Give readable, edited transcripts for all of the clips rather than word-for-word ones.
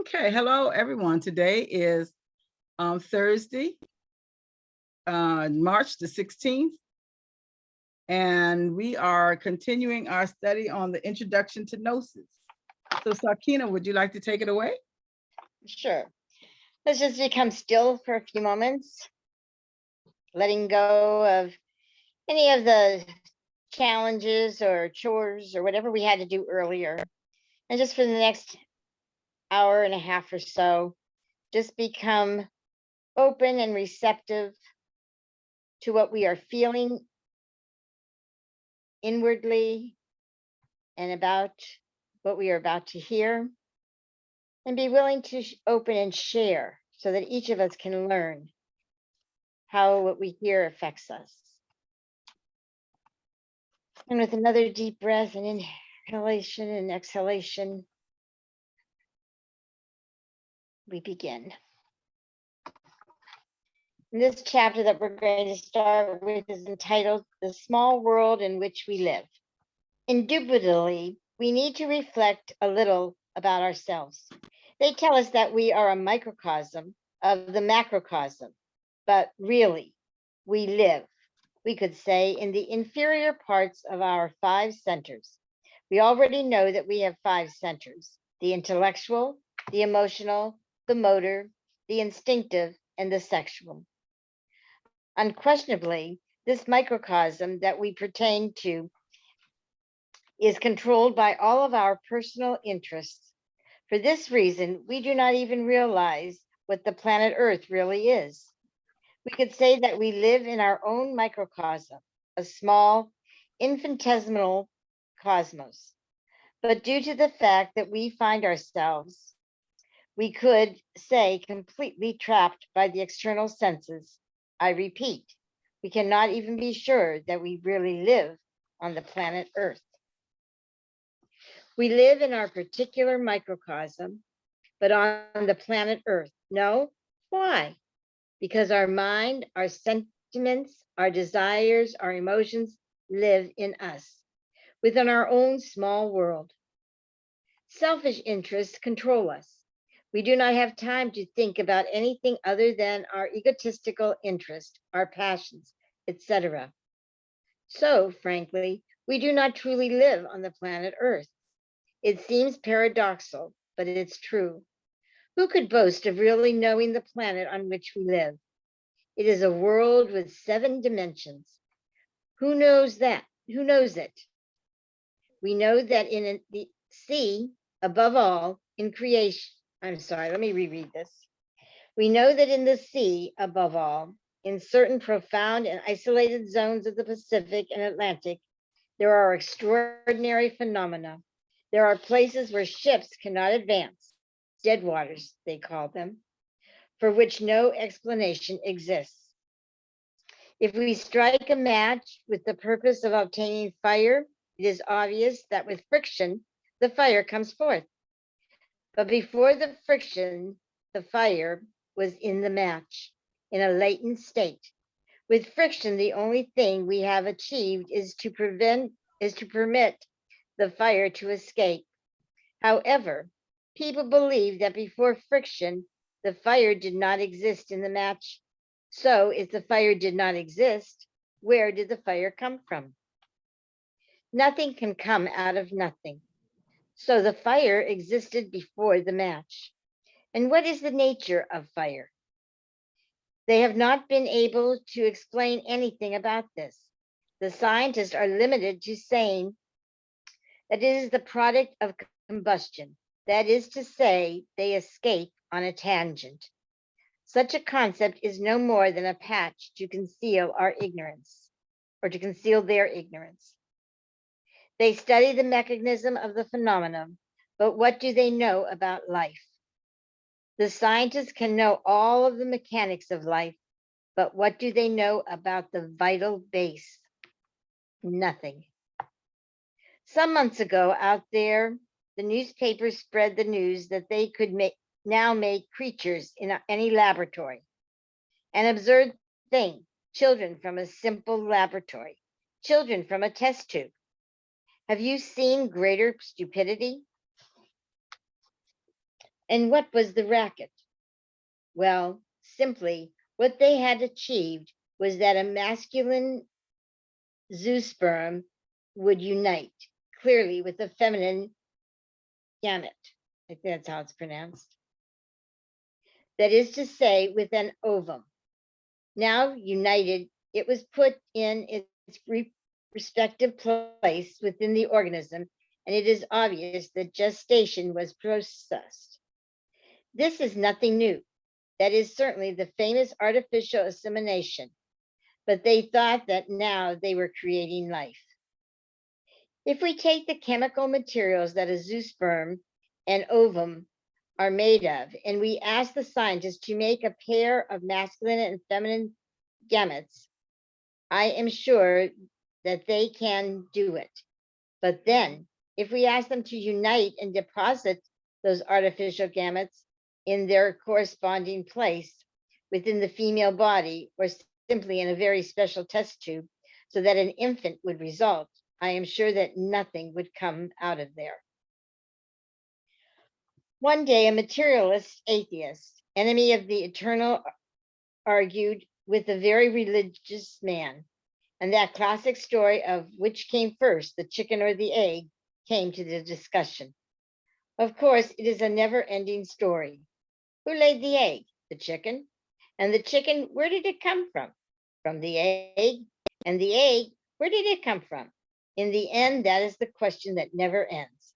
Okay, hello everyone. Today is Thursday, March the 16th, and we are continuing our study on the introduction to Gnosis. So Sakina, would you like to take it away? Sure. Let's just become still for a few moments, letting go of any of the challenges or chores or whatever we had to do earlier. And just for the next hour and a half or so, just become open and receptive to what we are feeling inwardly and about what we are about to hear, and be willing to open and share so that each of us can learn how what we hear affects us. And with another deep breath and inhalation and exhalation, we begin. And this chapter that we're going to start with is entitled The Small World in Which We Live. Indubitably, we need to reflect a little about ourselves. They tell us that we are a microcosm of the macrocosm, but really, we live, we could say, in the inferior parts of our 5 centers. We already know that we have 5 centers: the intellectual, the emotional, the motor, the instinctive, and the sexual. Unquestionably, this microcosm that we pertain to is controlled by all of our personal interests. For this reason, we do not even realize what the planet Earth really is. We could say that we live in our own microcosm, a small, infinitesimal cosmos. But due to the fact that we find ourselves, we could say, completely trapped by the external senses, I repeat, we cannot even be sure that we really live on the planet Earth. We live in our particular microcosm, but on the planet Earth. No? Why? Because our mind, our sentiments, our desires, our emotions live in us, within our own small world. Selfish interests control us. We do not have time to think about anything other than our egotistical interest, our passions, etc. So, frankly, we do not truly live on the planet Earth. It seems paradoxical, but it's true. Who could boast of really knowing the planet on which we live? It is a world with 7 dimensions. Who knows that? Who knows it? We know that in the sea, above all, in creation, let me reread this. We know that in the sea, above all, in certain profound and isolated zones of the Pacific and Atlantic, there are extraordinary phenomena. There are places where ships cannot advance, dead waters, they call them, for which no explanation exists. If we strike a match with the purpose of obtaining fire, it is obvious that with friction, the fire comes forth. But before the friction, the fire was in the match, in a latent state. With friction, the only thing we have achieved is to permit the fire to escape. However, people believe that before friction, the fire did not exist in the match. So if the fire did not exist, where did the fire come from? Nothing can come out of nothing. So the fire existed before the match. And what is the nature of fire? They have not been able to explain anything about this. The scientists are limited to saying that it is the product of combustion. That is to say, they escape on a tangent. Such a concept is no more than a patch to conceal our ignorance, or to conceal their ignorance. They study the mechanism of the phenomenon, but what do they know about life? The scientists can know all of the mechanics of life, but what do they know about the vital base? Nothing. Some months ago out there, the newspapers spread the news that they could now make creatures in any laboratory. An absurd thing, children from a simple laboratory, children from a test tube. Have you seen greater stupidity? And what was the racket? Well, simply what they had achieved was that a masculine zoosperm would unite clearly with a feminine gamete. I think that's how it's pronounced. That is to say, with an ovum. Now united, it was put in its respective place within the organism, and it is obvious that gestation was processed. This is nothing new. That is certainly the famous artificial assimilation, but they thought that now they were creating life. If we take the chemical materials that a zoosperm and ovum are made of, and we ask the scientists to make a pair of masculine and feminine gametes, I am sure that they can do it. But then, if we ask them to unite and deposit those artificial gametes in their corresponding place within the female body, or simply in a very special test tube, so that an infant would result, I am sure that nothing would come out of there. One day, a materialist atheist, enemy of the eternal, argued with a very religious man, and that classic story of which came first, the chicken or the egg, came to the discussion. Of course, it is a never-ending story. Who laid the egg? The chicken. And the chicken, where did it come from? From the egg. And the egg, where did it come from? In the end, that is the question that never ends.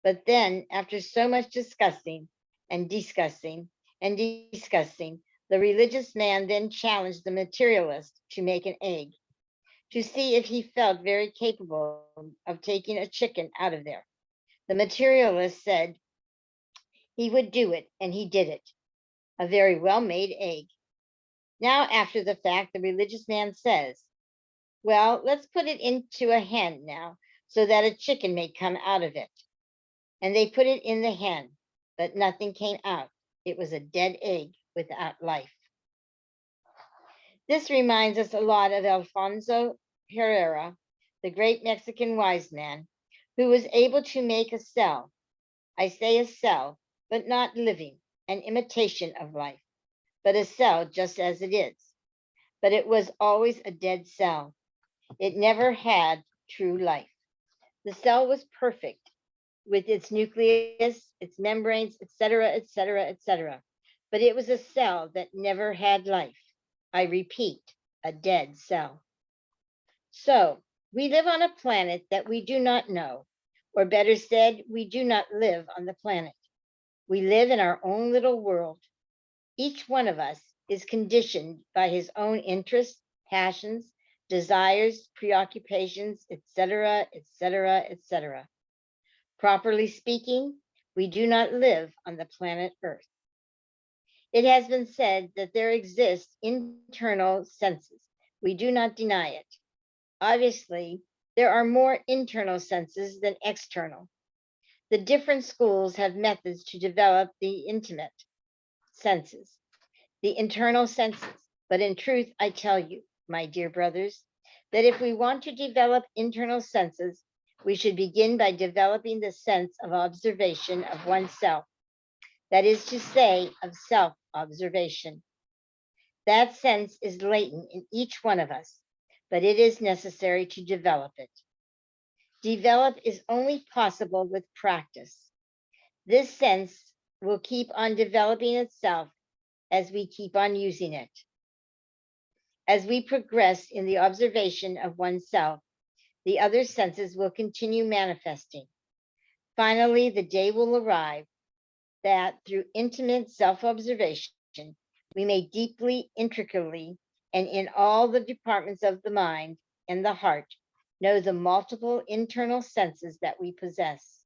But then, after so much discussing and discussing and discussing, the religious man then challenged the materialist to make an egg, to see if he felt very capable of taking a chicken out of there. The materialist said he would do it, and he did it. A very well-made egg. Now, after the fact, the religious man says, well, let's put it into a hen now, so that a chicken may come out of it. And they put it in the hen, but nothing came out. It was a dead egg without life. This reminds us a lot of Alfonso Herrera, the great Mexican wise man, who was able to make a cell. I say a cell, but not living, an imitation of life, but a cell just as it is. But it was always a dead cell. It never had true life. The cell was perfect with its nucleus, its membranes, etc., etc., etc. But it was a cell that never had life. I repeat, a dead cell. So we live on a planet that we do not know, or better said, we do not live on the planet. We live in our own little world. Each one of us is conditioned by his own interests, passions, desires, preoccupations, etc., etc., etc. Properly speaking, we do not live on the planet Earth. It has been said that there exist internal senses. We do not deny it. Obviously, there are more internal senses than external. The different schools have methods to develop the intimate senses, the internal senses. But in truth, I tell you, my dear brothers, that if we want to develop internal senses, we should begin by developing the sense of observation of oneself. That is to say, of self-observation. That sense is latent in each one of us, but it is necessary to develop it. Develop is only possible with practice. This sense will keep on developing itself as we keep on using it. As we progress in the observation of oneself, the other senses will continue manifesting. Finally, the day will arrive that through intimate self-observation, we may deeply, intricately, and in all the departments of the mind and the heart, know the multiple internal senses that we possess.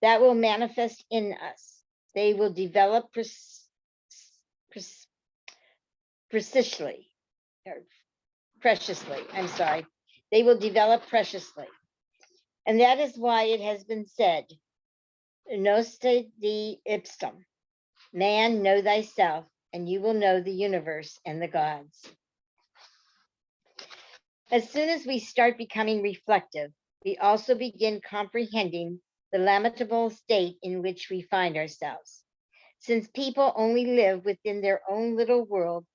That will manifest in us. They will develop preciously. They will develop preciously. And that is why it has been said, Gnosis de ipsum, man, know thyself, and you will know the universe and the gods. As soon as we start becoming reflective, we also begin comprehending the lamentable state in which we find ourselves. Since people only live within their own little world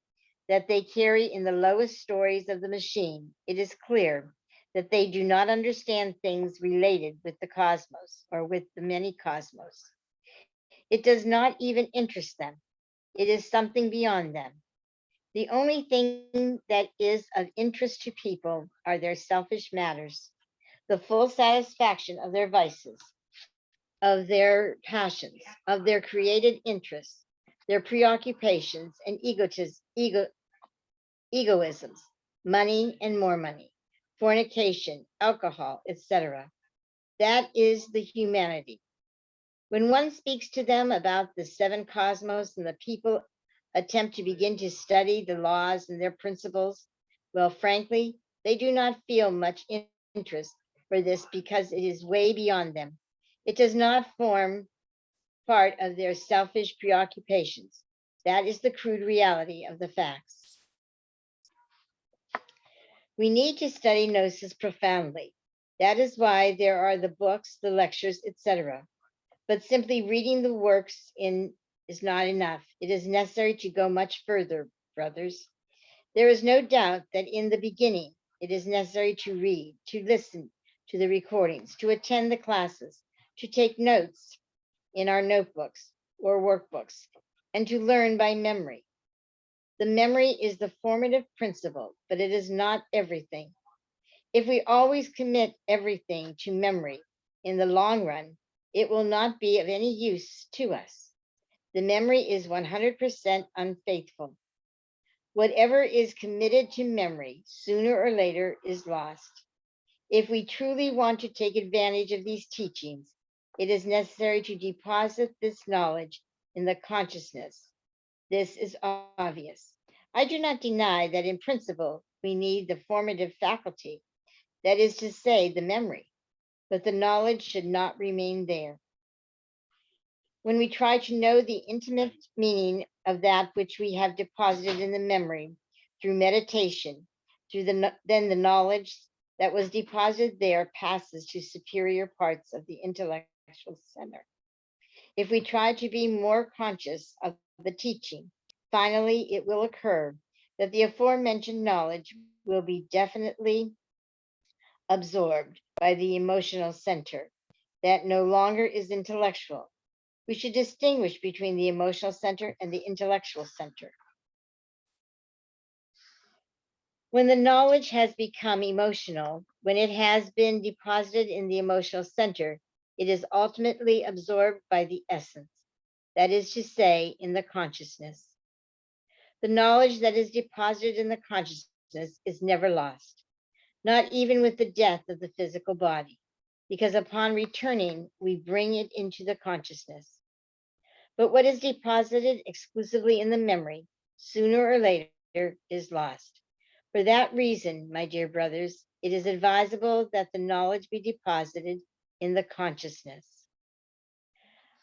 that they carry in the lowest stories of the machine, it is clear that they do not understand things related with the cosmos or with the many cosmos. It does not even interest them. It is something beyond them. The only thing that is of interest to people are their selfish matters, the full satisfaction of their vices, of their passions, of their created interests, their preoccupations and egoisms, money and more money, fornication, alcohol, etc. That is the humanity. When one speaks to them about the seven cosmos and the people attempt to begin to study the laws and their principles, well, frankly, they do not feel much interest for this because it is way beyond them. It does not form part of their selfish preoccupations. That is the crude reality of the facts. We need to study Gnosis profoundly. That is why there are the books, the lectures, etc. But simply reading the works in is not enough. It is necessary to go much further, brothers. There is no doubt that in the beginning, it is necessary to read, to listen to the recordings, to attend the classes, to take notes in our notebooks or workbooks, and to learn by memory. The memory is the formative principle, but it is not everything. If we always commit everything to memory in the long run, it will not be of any use to us. The memory is 100% unfaithful. Whatever is committed to memory, sooner or later, is lost. If we truly want to take advantage of these teachings, it is necessary to deposit this knowledge in the consciousness. This is obvious. I do not deny that in principle, we need the formative faculty, that is to say, the memory, but the knowledge should not remain there. When we try to know the intimate meaning of that which we have deposited in the memory through meditation, then the knowledge that was deposited there passes to superior parts of the intellectual center. If we try to be more conscious of the teaching, finally it will occur that the aforementioned knowledge will be definitely absorbed by the emotional center. That no longer is intellectual. We should distinguish between the emotional center and the intellectual center. When the knowledge has become emotional, when it has been deposited in the emotional center, it is ultimately absorbed by the essence, that is to say, in the consciousness. The knowledge that is deposited in the consciousness is never lost, not even with the death of the physical body, because upon returning, we bring it into the consciousness. But what is deposited exclusively in the memory, sooner or later, is lost. For that reason, my dear brothers, it is advisable that the knowledge be deposited in the consciousness.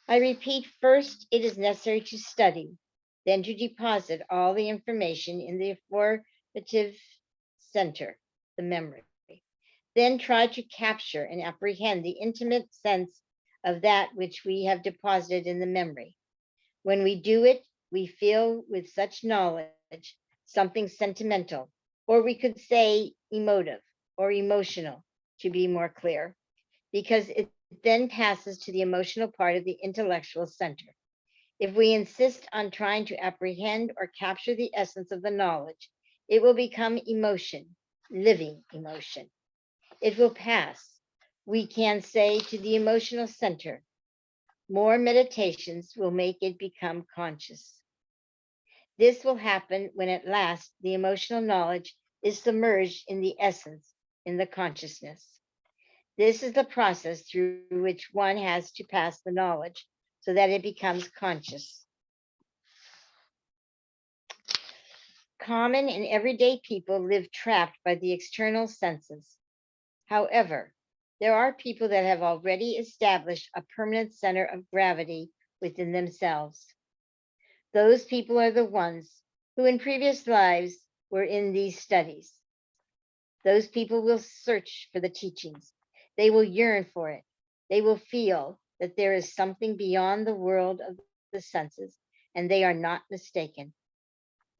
I repeat, first, it is necessary to study, then to deposit all the information in the formative center, the memory. Then try to capture and apprehend the intimate sense of that which we have deposited in the memory. When we do it, we feel with such knowledge something sentimental, or we could say emotive or emotional, to be more clear, because it then passes to the emotional part of the intellectual center. If we insist on trying to apprehend or capture the essence of the knowledge, it will become emotion, living emotion. It will pass, we can say, to the emotional center. More meditations will make it become conscious. This will happen when at last the emotional knowledge is submerged in the essence, in the consciousness. This is the process through which one has to pass the knowledge so that it becomes conscious. Common and everyday people live trapped by the external senses. However, there are people that have already established a permanent center of gravity within themselves. Those people are the ones who in previous lives were in these studies. Those people will search for the teachings. They will yearn for it. They will feel that there is something beyond the world of the senses, and they are not mistaken.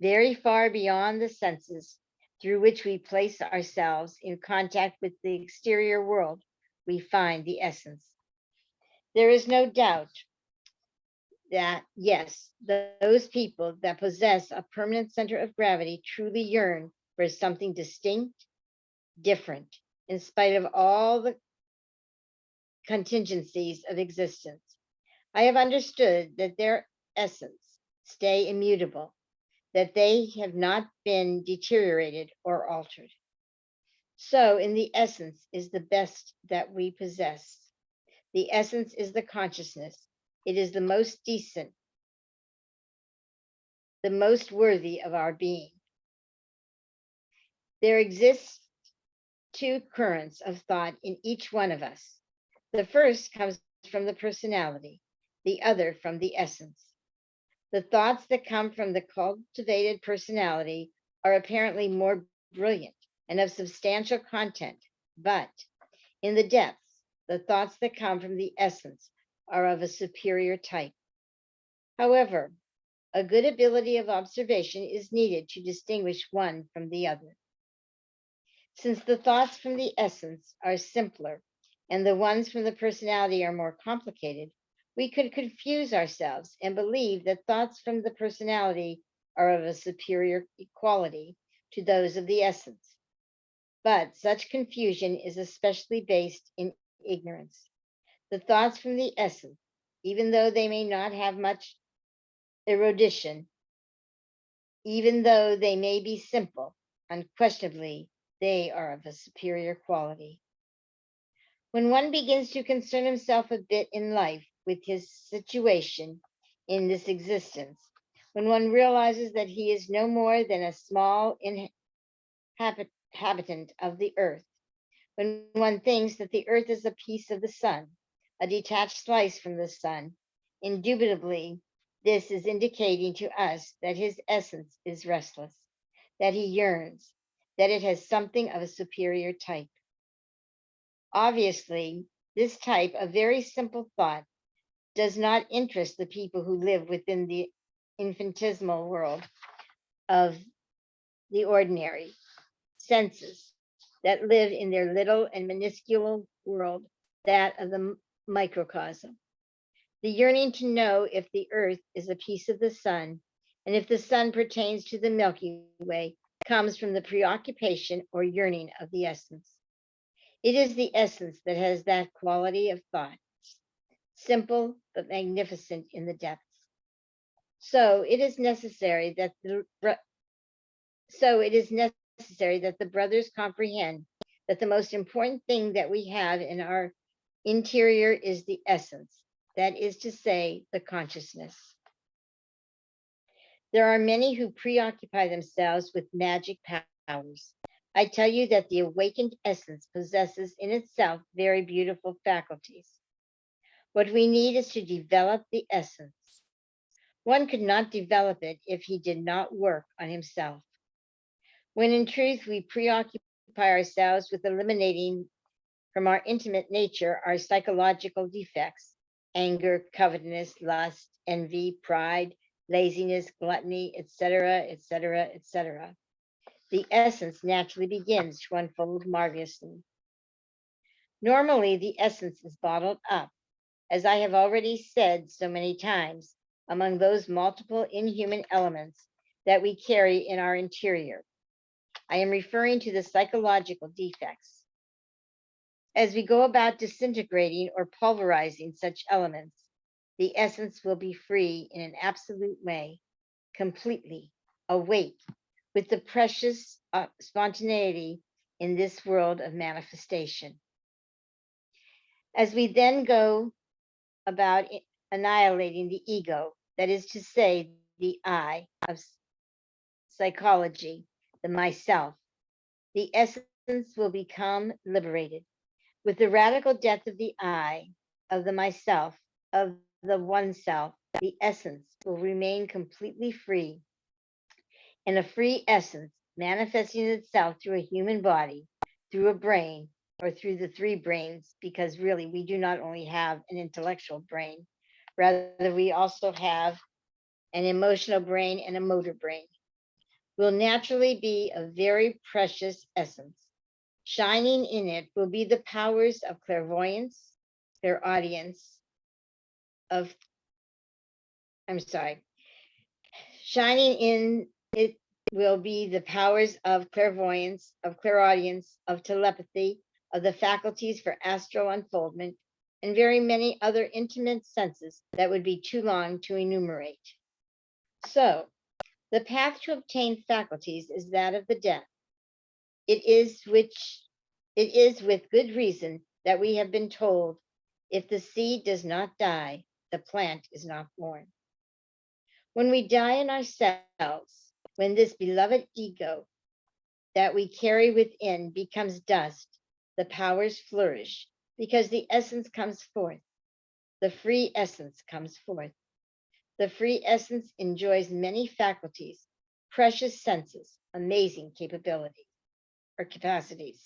Very far beyond the senses through which we place ourselves in contact with the exterior world, we find the essence. There is no doubt that, yes, those people that possess a permanent center of gravity truly yearn for something distinct, different, in spite of all the contingencies of existence. I have understood that their essence stay immutable, that they have not been deteriorated or altered. So, in the essence is the best that we possess. The essence is the consciousness. It is the most decent, the most worthy of our being. There exists two currents of thought in each one of us. The first comes from the personality, the other from the essence. The thoughts that come from the cultivated personality are apparently more brilliant and of substantial content, but in the depths, the thoughts that come from the essence are of a superior type. However, a good ability of observation is needed to distinguish one from the other. Since the thoughts from the essence are simpler and the ones from the personality are more complicated, we could confuse ourselves and believe that thoughts from the personality are of a superior quality to those of the essence. But such confusion is especially based in ignorance. The thoughts from the essence, even though they may not have much erudition, even though they may be simple, unquestionably, they are of a superior quality. When one begins to concern himself a bit in life with his situation in this existence, when one realizes that he is no more than a small inhabitant of the earth, when one thinks that the earth is a piece of the sun, a detached slice from the sun, indubitably this is indicating to us that his essence is restless, that he yearns, that it has something of a superior type. Obviously, this type of very simple thought does not interest the people who live within the infinitesimal world of the ordinary senses that live in their little and minuscule world, that of the microcosm. The yearning to know if the earth is a piece of the sun and if the sun pertains to the Milky Way comes from the preoccupation or yearning of the essence. It is the essence that has that quality of thought, simple but magnificent in the depths. So it is necessary that the brothers comprehend that the most important thing that we have in our interior is the essence, that is to say, the consciousness. There are many who preoccupy themselves with magic powers. I tell you that the awakened essence possesses in itself very beautiful faculties. What we need is to develop the essence. One could not develop it if he did not work on himself. When in truth we preoccupy ourselves with eliminating from our intimate nature our psychological defects, anger, covetousness, lust, envy, pride, laziness, gluttony, etc., etc., etc., the essence naturally begins to unfold marvelously. Normally, the essence is bottled up, as I have already said so many times, among those multiple inhuman elements that we carry in our interior. I am referring to the psychological defects. As we go about disintegrating or pulverizing such elements, the essence will be free in an absolute way, completely awake with the precious spontaneity in this world of manifestation. As we then go about annihilating the ego, that is to say, the I of psychology, the myself, the essence will become liberated. With the radical death of the I, of the myself, of the oneself, the essence will remain completely free. And a free essence manifesting itself through a human body, through a brain, or through the three brains, because really we do not only have an intellectual brain, rather we also have an emotional brain and a motor brain, will naturally be a very precious essence. Shining in it will be the powers of clairvoyance, clairaudience, of, I'm sorry, shining in it will be the powers of clairvoyance, of clairaudience, of telepathy, of the faculties for astral unfoldment, and very many other intimate senses that would be too long to enumerate. So, the path to obtain faculties is that of the deaf. It is with good reason that we have been told, if the seed does not die, the plant is not born. When we die in ourselves, when this beloved ego that we carry within becomes dust, the powers flourish because the essence comes forth. The free essence comes forth. The free essence enjoys many faculties, precious senses, amazing capabilities or capacities.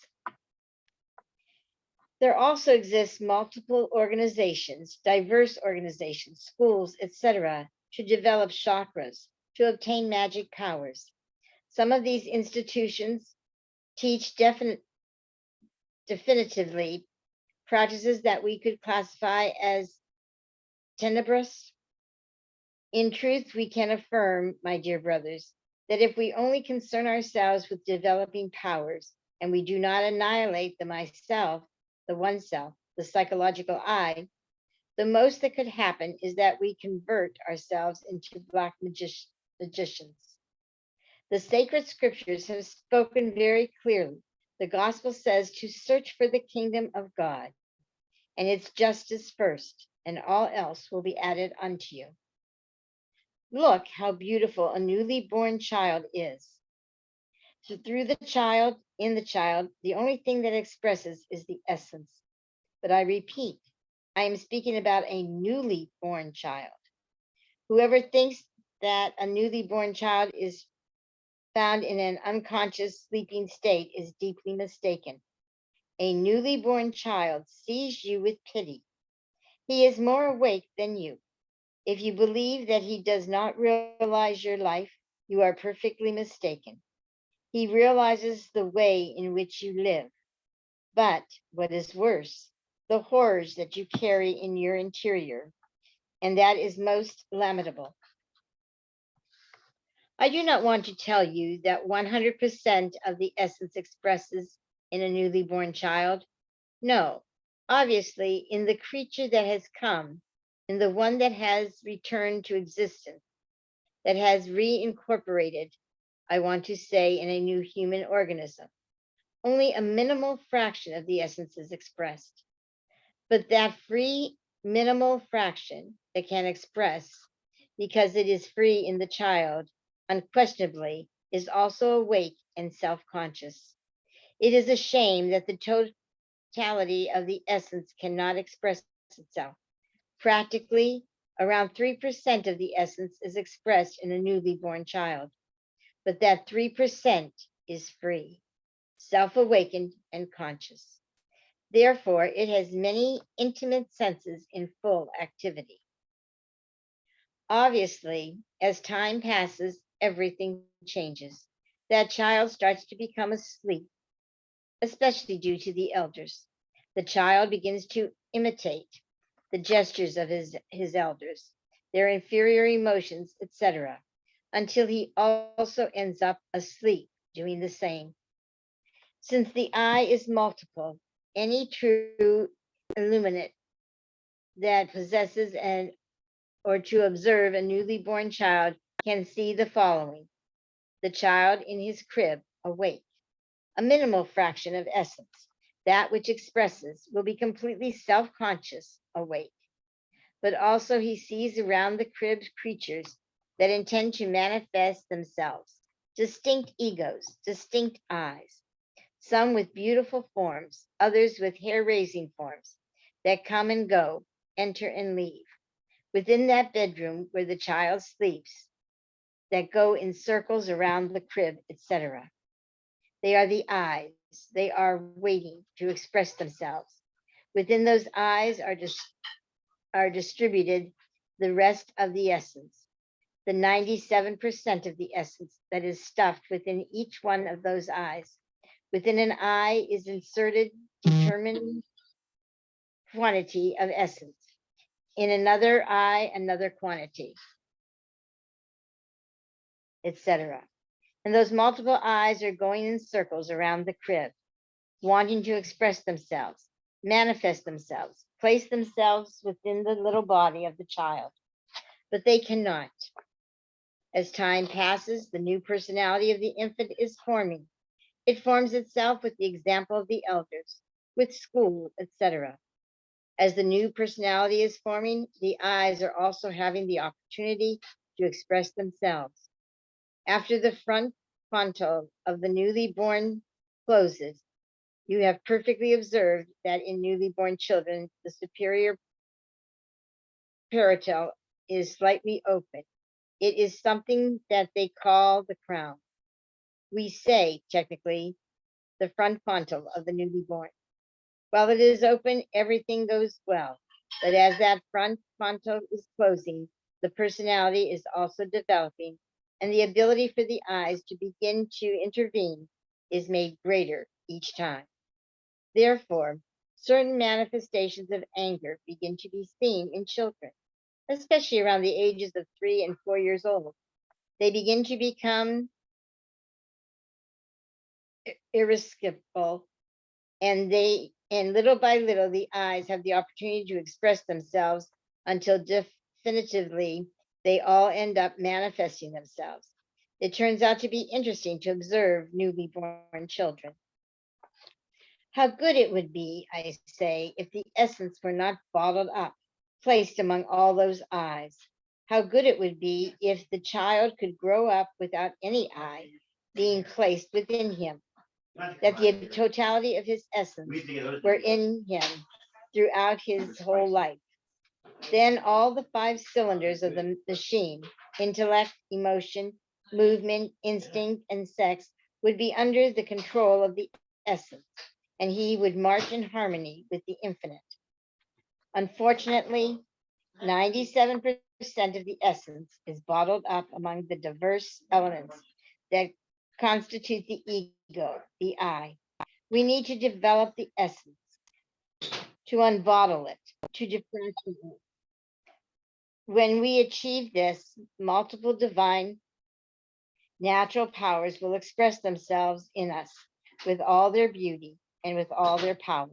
There also exist multiple organizations, diverse organizations, schools, etc., to develop chakras, to obtain magic powers. Some of these institutions teach definitively practices that we could classify as tenebrous. In truth, we can affirm, my dear brothers, that if we only concern ourselves with developing powers and we do not annihilate the myself, the oneself, the psychological I, the most that could happen is that we convert ourselves into black magicians. The sacred scriptures have spoken very clearly. The gospel says to search for the kingdom of God and its justice first, and all else will be added unto you. Look how beautiful a newly born child is. So through the child, in the child, the only thing that expresses is the essence. But I repeat, I am speaking about a newly born child. Whoever thinks that a newly born child is found in an unconscious sleeping state is deeply mistaken. A newly born child sees you with pity. He is more awake than you. If you believe that he does not realize your life, you are perfectly mistaken. He realizes the way in which you live. But what is worse, the horrors that you carry in your interior, and that is most lamentable. I do not want to tell you that 100% of the essence expresses in a newly born child. No, obviously, in the creature that has come, in the one that has returned to existence, that has reincorporated, I want to say, in a new human organism, only a minimal fraction of the essence is expressed. But that free minimal fraction that can express, because it is free in the child, unquestionably is also awake and self-conscious. It is a shame that the totality of the essence cannot express itself. Practically, around 3% of the essence is expressed in a newly born child, but that 3% is free, self-awakened, and conscious. Therefore, it has many intimate senses in full activity. Obviously, as time passes, everything changes. That child starts to become asleep, especially due to the elders. The child begins to imitate the gestures of his elders, their inferior emotions, etc., until he also ends up asleep doing the same. Since the eye is multiple, any true illuminate that possesses an or to observe a newly born child can see the following: the child in his crib awake, a minimal fraction of essence, that which expresses, will be completely self-conscious awake. But also he sees around the crib creatures that intend to manifest themselves, distinct egos, distinct eyes, some with beautiful forms, others with hair-raising forms, that come and go, enter and leave, within that bedroom where the child sleeps, that go in circles around the crib, etc. They are the eyes, they are waiting to express themselves. Within those eyes are distributed the rest of the essence, the 97% of the essence that is stuffed within each one of those eyes. Within an eye is inserted determined quantity of essence. In another eye, another quantity, etc. And those multiple eyes are going in circles around the crib, wanting to express themselves, manifest themselves, place themselves within the little body of the child. But they cannot. As time passes, the new personality of the infant is forming. It forms itself with the example of the elders, with school, etc. As the new personality is forming, the eyes are also having the opportunity to express themselves. After the front frontal of the newly born closes, you have perfectly observed that in newly born children, the superior parietal is slightly open. It is something that they call the crown. We say, technically, the front frontal of the newly born. While it is open, everything goes well. But as that front frontal is closing, the personality is also developing, and the ability for the eyes to begin to intervene is made greater each time. Therefore, certain manifestations of anger begin to be seen in children, especially around the ages of 3 and 4 years old. They begin to become irascible, and little by little the eyes have the opportunity to express themselves until definitively they all end up manifesting themselves. It turns out to be interesting to observe newly born children. How good it would be, I say, if the essence were not bottled up, placed among all those eyes. How good it would be if the child could grow up without any eye being placed within him, that the totality of his essence were in him throughout his whole life. Then all the 5 cylinders of the machine, intellect, emotion, movement, instinct, and sex, would be under the control of the essence, and he would march in harmony with the infinite. Unfortunately, 97% of the essence is bottled up among the diverse elements that constitute the ego, the I. We need to develop the essence, to unbottle it, to differentiate it. When we achieve this, multiple divine natural powers will express themselves in us with all their beauty and with all their power.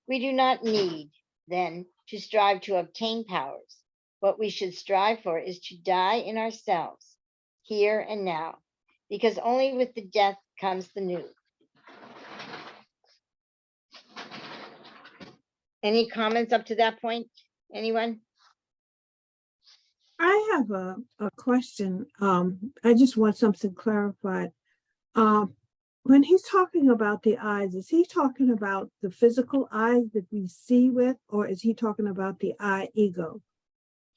We do not need, then, to strive to obtain powers. What we should strive for is to die in ourselves, here and now, because only with the death comes the new. Any comments up to that point? Anyone? I have a question. I just want something clarified. When he's talking about the eyes, is he talking about the physical eyes that we see with, or is he talking about the eye ego?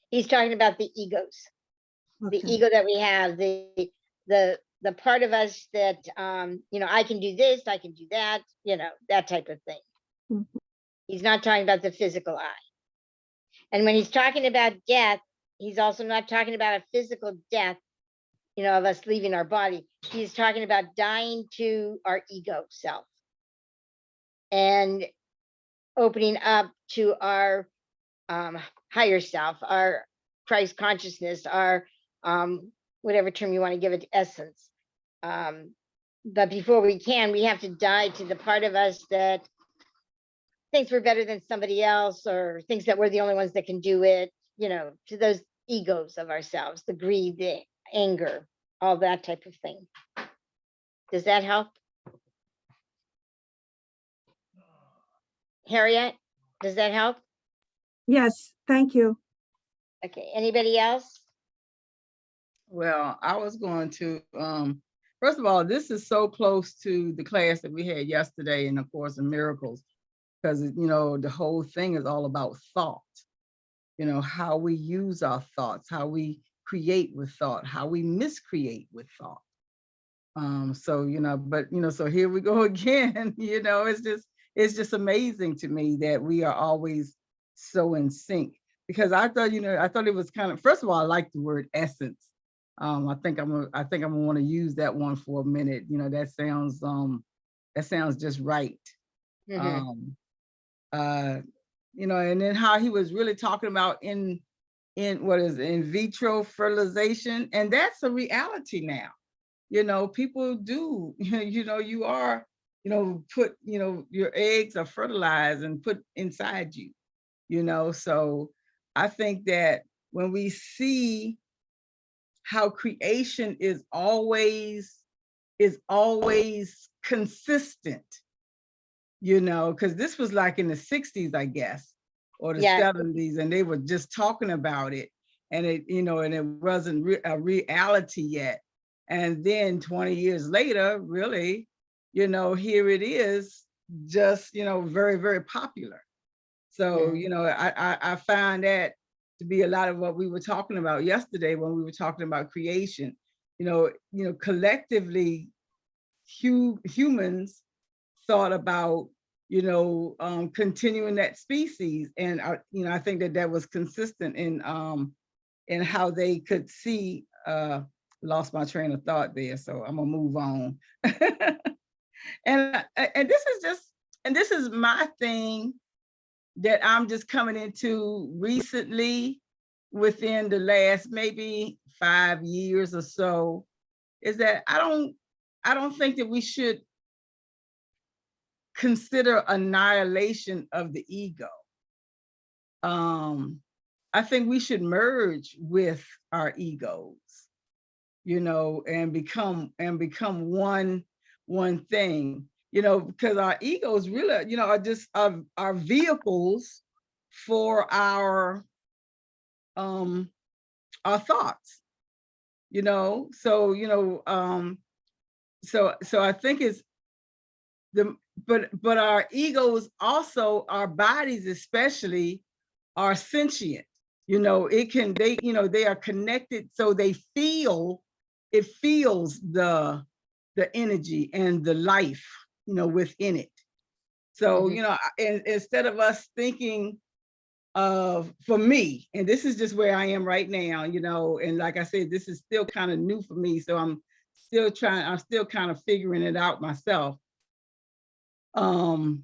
He's talking about the egos, Okay. the ego that we have, the part of us that, I can do this, I can do that, that type of thing. Mhm. He's not talking about the physical eye. And when he's talking about death, he's also not talking about a physical death, of us leaving our body. He's talking about dying to our ego self and opening up to our higher self, our Christ consciousness, our whatever term you want to give it, essence. But before we can, we have to die to the part of us that thinks we're better than somebody else, or thinks that we're the only ones that can do it, to those egos of ourselves, the greed, the anger, all that type of thing. Does that help? Harriet, does that help? Yes, thank you. Okay, anybody else? Well, I was going to, first of all, this is so close to the class that we had yesterday in the Course in Miracles, because, the whole thing is all about thought, how we use our thoughts, how we create with thought, how we miscreate with thought. So, but, so here we go again, it's just amazing to me that we are always so in sync, because I thought it was kind of, first of all, I like the word essence. I think I'm gonna want to use that one for a minute. That sounds just right. Mhm. Um, uh, and then how he was really talking about in what is it, in vitro fertilization, and that's a reality now. People do, you are, put, your eggs are fertilized and put inside you, so I think that when we see how creation is always consistent, because this was like in the 60s, I guess, or the Yeah. 70s, and they were just talking about it, and it wasn't a reality yet. And then 20 years later, really, here it is, just, very, very popular. So, Mhm. I find that to be a lot of what we were talking about yesterday when we were talking about creation. Collectively, humans thought about, continuing that species, and I think that was consistent in how they could see. Lost my train of thought there, so I'm gonna move on. And this is my thing that I'm just coming into recently, within the last maybe 5 years or so, is that I don't think that we should consider annihilation of the ego. Um, I think we should merge with our egos, and become one thing, because our egos really, are just our vehicles for um our thoughts, so I think it's the but our egos, also our bodies especially, are sentient. They are connected, so it feels the energy and the life, within it. So, Mhm. and instead of us thinking of, for me, and this is just where I am right now, and like I said, this is still kind of new for me, so I'm still kind of figuring it out myself. um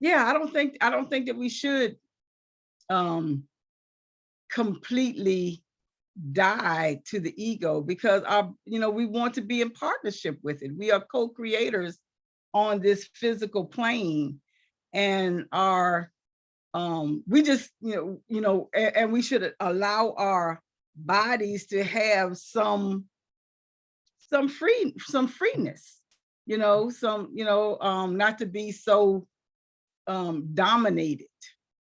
yeah, I don't think that we should um completely die to the ego, because we want to be in partnership with it. We are co-creators on this physical plane, and we just, and we should allow our bodies to have some freeness, not to be so dominated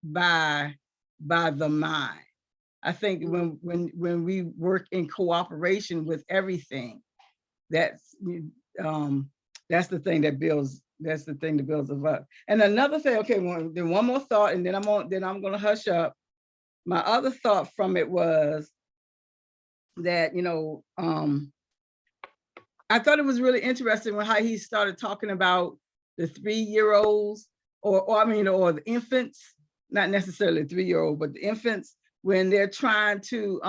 by the mind. I think when we work in cooperation with everything, that's um that's the thing that builds us up. And another thing, okay, one more thought, and then I'm gonna hush up. My other thought from it was that, I thought it was really interesting when how he started talking about the 3-year-olds, or I mean, or the infants, not necessarily 3-year-old, but the infants, when they're trying to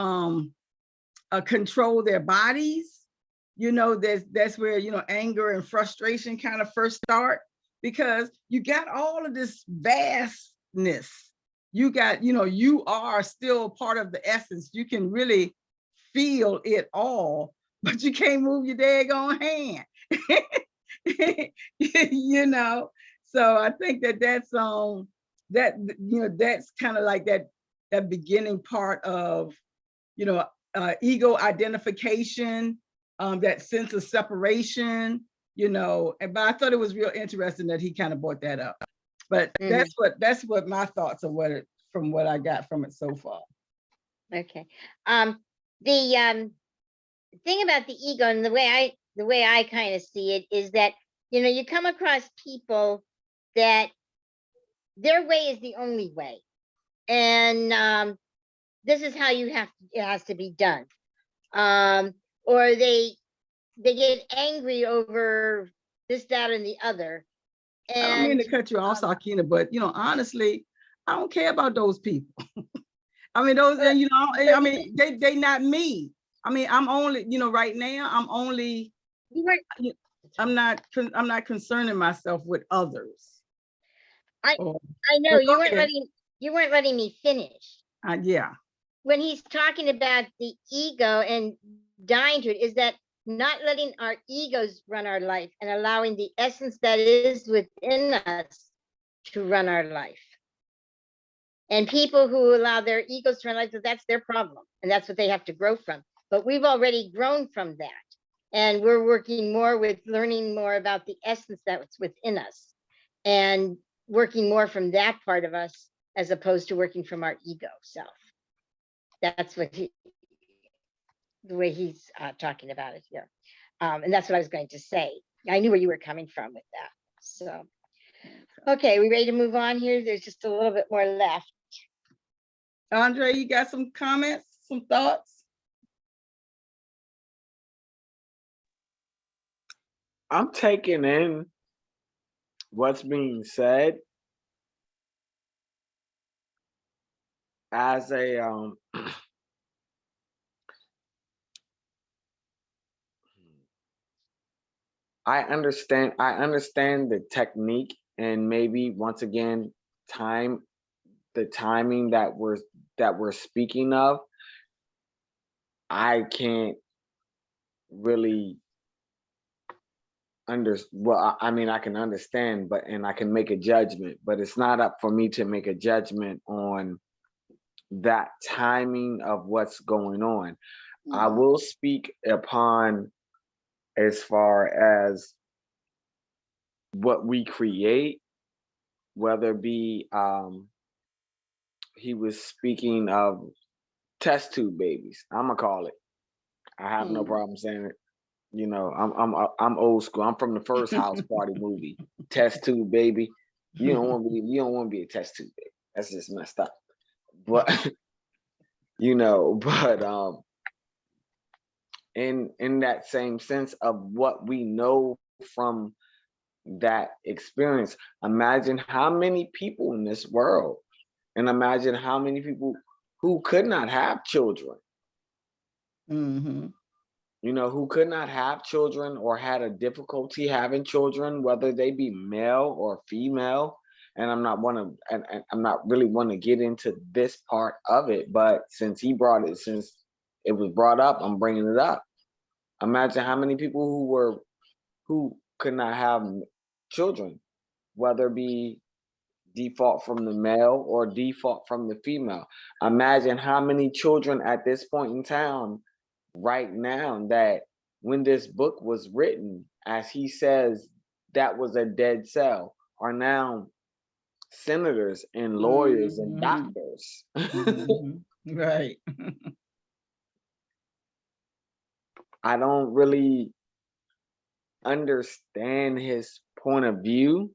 control their bodies. That's where, anger and frustration kind of first start, because you got all of this vastness. You are still part of the essence. You can really feel it all, but you can't move your daggone hand. you know. So I think that's kind of like that beginning part of, you know, ego identification, that sense of separation, but I thought it was real interesting that he kind of brought that up. But Mhm. that's what my thoughts are, from what I got from it so far. Okay. The thing about the ego, and the way I kind of see it, is that you come across people that their way is the only way, and this is how it has to be done. Or they get angry over this, that, and the other. I don't mean And to cut you off, Sakina, but honestly, I don't care about those people. I mean, those, but- I mean, they not me. I mean, I'm only, right now, I'm only, you weren't, I'm not concerning myself with others. I Or, I know but go ahead. you weren't letting me finish. Yeah. When he's talking about the ego and dying to it, is that not letting our egos run our life and allowing the essence that is within us to run our life. And people who allow their egos to run life, that's their problem. And that's what they have to grow from. But we've already grown from that. And we're working more with learning more about the essence that's within us and working more from that part of us as opposed to working from our ego self. That's what the way he's talking about it here. And that's what I was going to say. I knew where you were coming from with that. So, okay, we ready to move on here? There's just a little bit more left. Andre, you got some comments, some thoughts? I'm taking in what's being said as a I understand the technique, and maybe once again the timing that we're speaking of. I can't really I mean, I can understand, and I can make a judgment, but it's not up for me to make a judgment on that timing of what's going on. I will speak upon as far as what we create, whether it be he was speaking of test tube babies. I'm gonna call it. I have no problem saying it. I'm old school. I'm from the first House Party movie, test tube baby. You don't want to be a test tube baby. That's just messed up. But in that same sense of what we know from that experience, imagine how many people in this world, and imagine how many people who could not have children, who could not have children or had a difficulty having children, whether they be male or female. And I'm not really want to get into this part of it, but since it was brought up, I'm bringing it up. Imagine how many people who could not have children, whether it be default from the male or default from the female. Imagine how many children at this point in time, right now, that when this book was written, as he says, that was a dead cell, are now senators and lawyers and doctors. Right. I don't really understand his point of view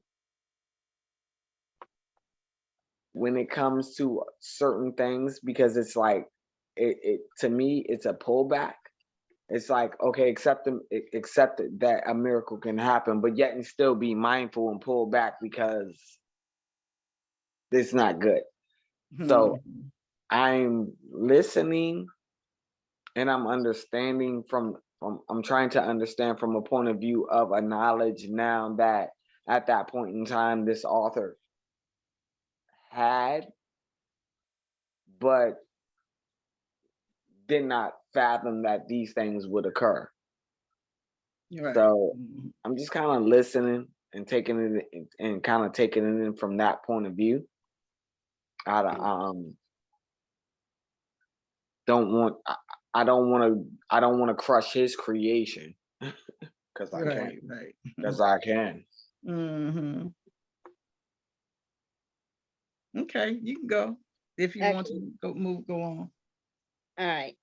when it comes to certain things, because it's like it to me it's a pullback. It's like, okay, accept that a miracle can happen, but yet and still be mindful and pull back because it's not good. So I'm listening and I'm understanding I'm trying to understand from a point of view of a knowledge now that at that point in time this author had, but did not fathom that these things would occur. Right. So I'm just kind of listening and taking it and kind of taking it in from that point of view. I don't want to crush his creation because I can. Right. Because I can. Okay, you can go if you want to go on. All right.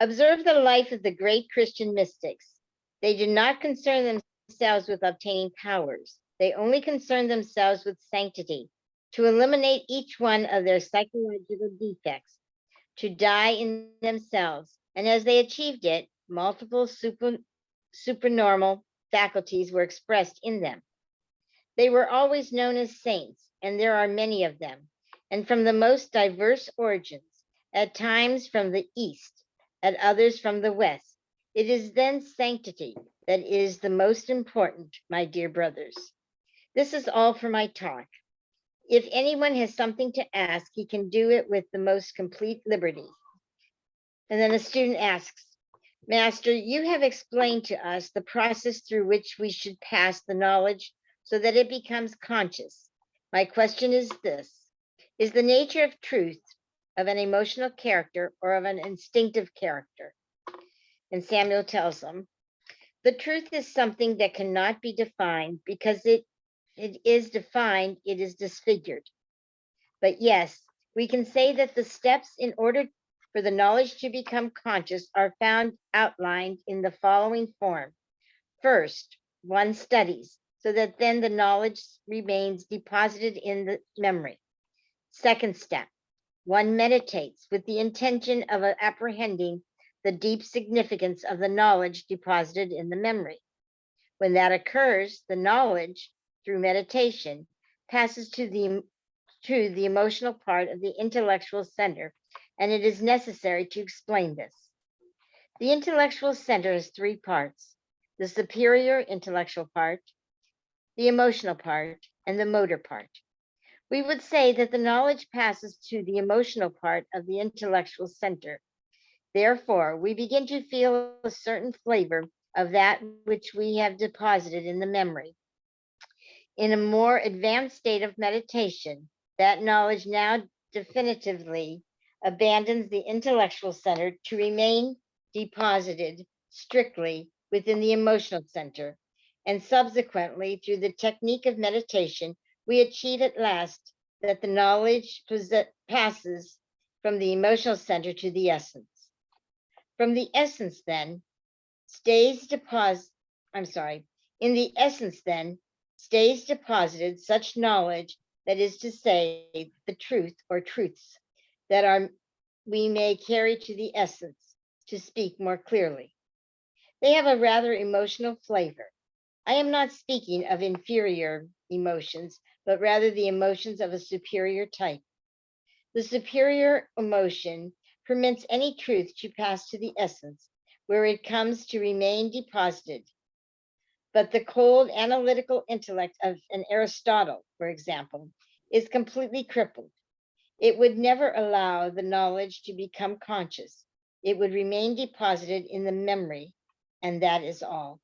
Observe the life of the great Christian mystics. They did not concern themselves with obtaining powers. They only concerned themselves with sanctity, to eliminate each one of their psychological defects, to die in themselves. And as they achieved it, multiple supernormal faculties were expressed in them. They were always known as saints, and there are many of them, and from the most diverse origins, at times from the east, at others from the west. It is then sanctity that is the most important, my dear brothers. This is all for my talk. If anyone has something to ask, he can do it with the most complete liberty. And then the student asks, Master, you have explained to us the process through which we should pass the knowledge so that it becomes conscious. My question is this: is the nature of truth of an emotional character or of an instinctive character? And Samuel tells them, the truth is something that cannot be defined, because it is defined, it is disfigured. But yes, we can say that the steps in order for the knowledge to become conscious are found outlined in the following form. First, one studies, so that then the knowledge remains deposited in the memory. Second step, one meditates with the intention of apprehending the deep significance of the knowledge deposited in the memory. When that occurs, the knowledge, through meditation, passes to the emotional part of the intellectual center, and it is necessary to explain this. The intellectual center has three parts: the superior intellectual part, the emotional part, and the motor part. We would say that the knowledge passes to the emotional part of the intellectual center. Therefore, we begin to feel a certain flavor of that which we have deposited in the memory. In a more advanced state of meditation, that knowledge now definitively abandons the intellectual center to remain deposited strictly within the emotional center. And subsequently, through the technique of meditation, we achieve at last that the knowledge passes from the emotional center to the essence. From the essence, then, in the essence, then, stays deposited such knowledge, that is to say, the truth or truths that we may carry to the essence, to speak more clearly. They have a rather emotional flavor. I am not speaking of inferior emotions, but rather the emotions of a superior type. The superior emotion permits any truth to pass to the essence, where it comes to remain deposited. But the cold analytical intellect of an Aristotle, for example, is completely crippled. It would never allow the knowledge to become conscious. It would remain deposited in the memory, and that is all.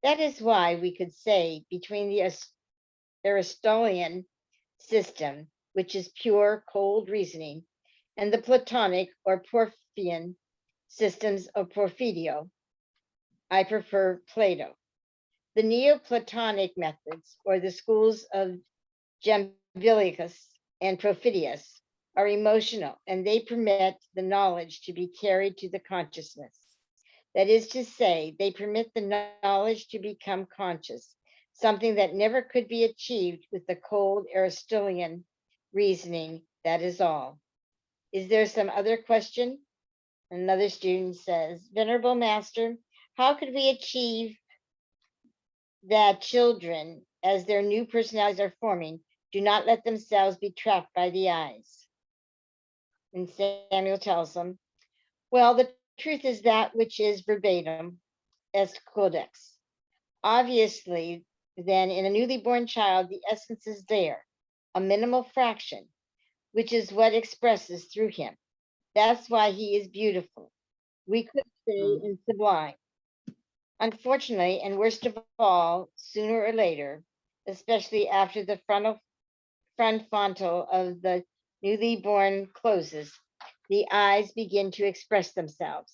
That is why we could say between the Aristotelian system, which is pure cold reasoning, and the Platonic or Porphyrian systems of Porphyrio, I prefer Plato. The Neoplatonic methods, or the schools of Jamblichus and Porphyrius, are emotional, and they permit the knowledge to be carried to the consciousness. That is to say, they permit the knowledge to become conscious, something that never could be achieved with the cold Aristotelian reasoning. That is all. Is there some other question? Another student says, Venerable Master, how could we achieve that children, as their new personalities are forming, do not let themselves be trapped by the eyes? And Samuel tells them, well, the truth is that which is verbatim, est codex. Obviously, then, in a newly born child, the essence is there, a minimal fraction, which is what expresses through him. That's why he is beautiful. We could say in sublime. Unfortunately, and worst of all, sooner or later, especially after the front frontal of the newly born closes, the eyes begin to express themselves.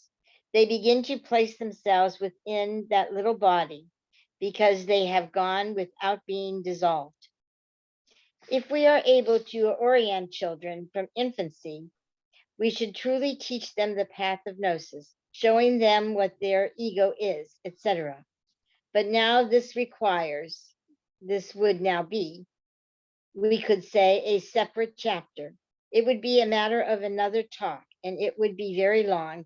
They begin to place themselves within that little body, because they have gone without being dissolved. If we are able to orient children from infancy, we should truly teach them the path of Gnosis, showing them what their ego is, etc. But now this would now be, we could say, a separate chapter. It would be a matter of another talk, and it would be very long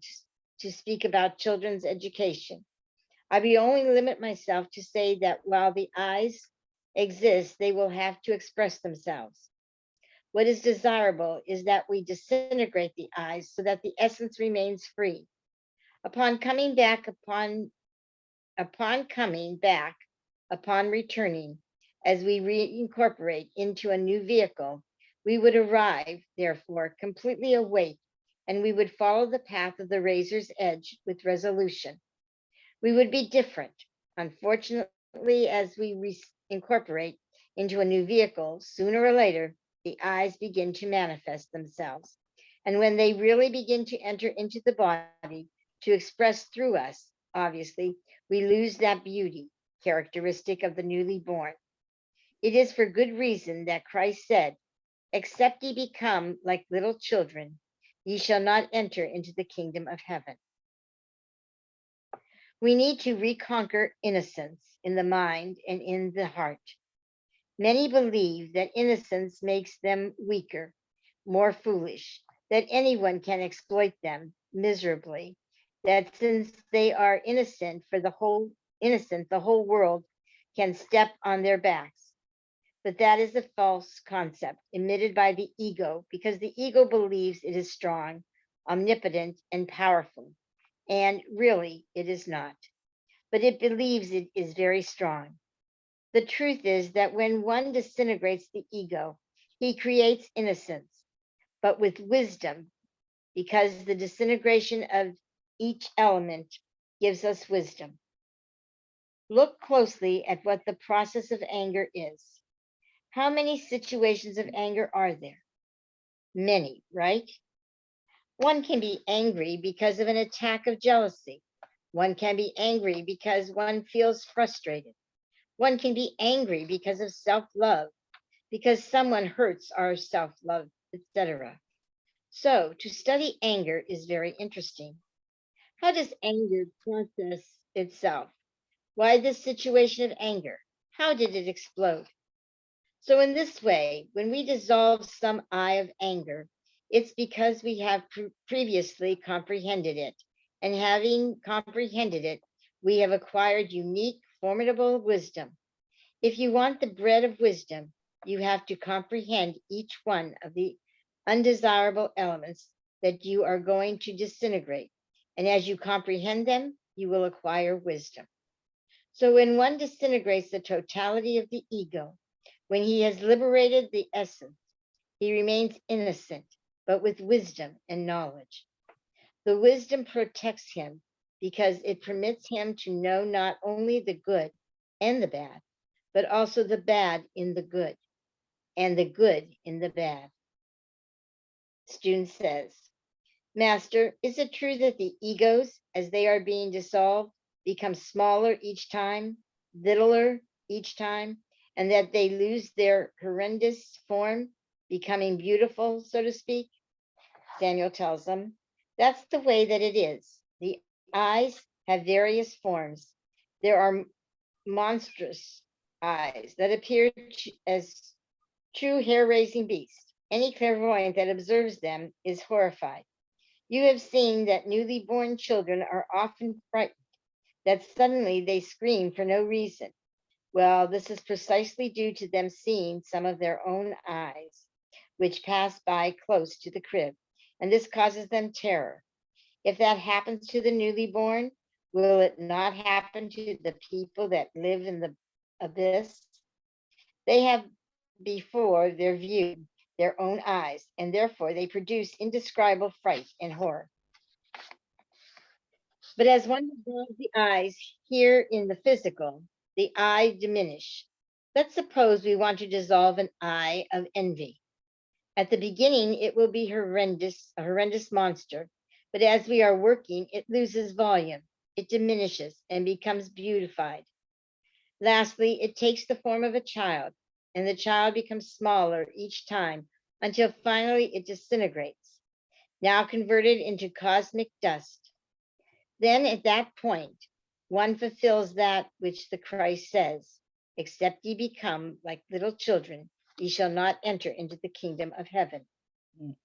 to speak about children's education. I will only limit myself to say that while the eyes exist, they will have to express themselves. What is desirable is that we disintegrate the eyes so that the essence remains free. Upon coming back, upon returning, as we reincorporate into a new vehicle, we would arrive, therefore, completely awake, and we would follow the path of the razor's edge with resolution. We would be different. Unfortunately, as we incorporate into a new vehicle, sooner or later, the eyes begin to manifest themselves. And when they really begin to enter into the body to express through us, obviously, we lose that beauty characteristic of the newly born. It is for good reason that Christ said, "Except ye become like little children, ye shall not enter into the kingdom of heaven." We need to reconquer innocence in the mind and in the heart. Many believe that innocence makes them weaker, more foolish, that anyone can exploit them miserably, that since they are innocent, the whole world can step on their backs. But that is a false concept emitted by the ego, because the ego believes it is strong, omnipotent, and powerful. And really, it is not. But it believes it is very strong. The truth is that when one disintegrates the ego, he creates innocence, but with wisdom, because the disintegration of each element gives us wisdom. Look closely at what the process of anger is. How many situations of anger are there? Many, right? One can be angry because of an attack of jealousy. One can be angry because one feels frustrated. One can be angry because of self-love, because someone hurts our self-love, etc. So to study anger is very interesting. How does anger process itself? Why this situation of anger? How did it explode? So in this way, when we dissolve some eye of anger, it's because we have previously comprehended it. And having comprehended it, we have acquired unique, formidable wisdom. If you want the bread of wisdom, you have to comprehend each one of the undesirable elements that you are going to disintegrate. And as you comprehend them, you will acquire wisdom. So when one disintegrates the totality of the ego, when he has liberated the essence, he remains innocent, but with wisdom and knowledge. The wisdom protects him because it permits him to know not only the good and the bad, but also the bad in the good and the good in the bad. Student says, "Master, is it true that the egos, as they are being dissolved, become smaller each time, littler each time, and that they lose their horrendous form, becoming beautiful, so to speak?" Daniel tells them, "That's the way that it is. The eyes have various forms. There are monstrous eyes that appear as true hair-raising beasts. Any clairvoyant that observes them is horrified. You have seen that newly born children are often frightened, that suddenly they scream for no reason. Well, this is precisely due to them seeing some of their own eyes, which pass by close to the crib, and this causes them terror. If that happens to the newly born, will it not happen to the people that live in the abyss? They have before their view their own eyes, and therefore they produce indescribable fright and horror. But as one dissolves the eyes here in the physical, the eye diminish. Let's suppose we want to dissolve an eye of envy. At the beginning, it will be horrendous, a horrendous monster. But as we are working, it loses volume, it diminishes and becomes beautified. Lastly, it takes the form of a child, and the child becomes smaller each time until finally it disintegrates, now converted into cosmic dust. Then at that point, one fulfills that which the Christ says, "Except ye become like little children, ye shall not enter into the kingdom of heaven." Mm.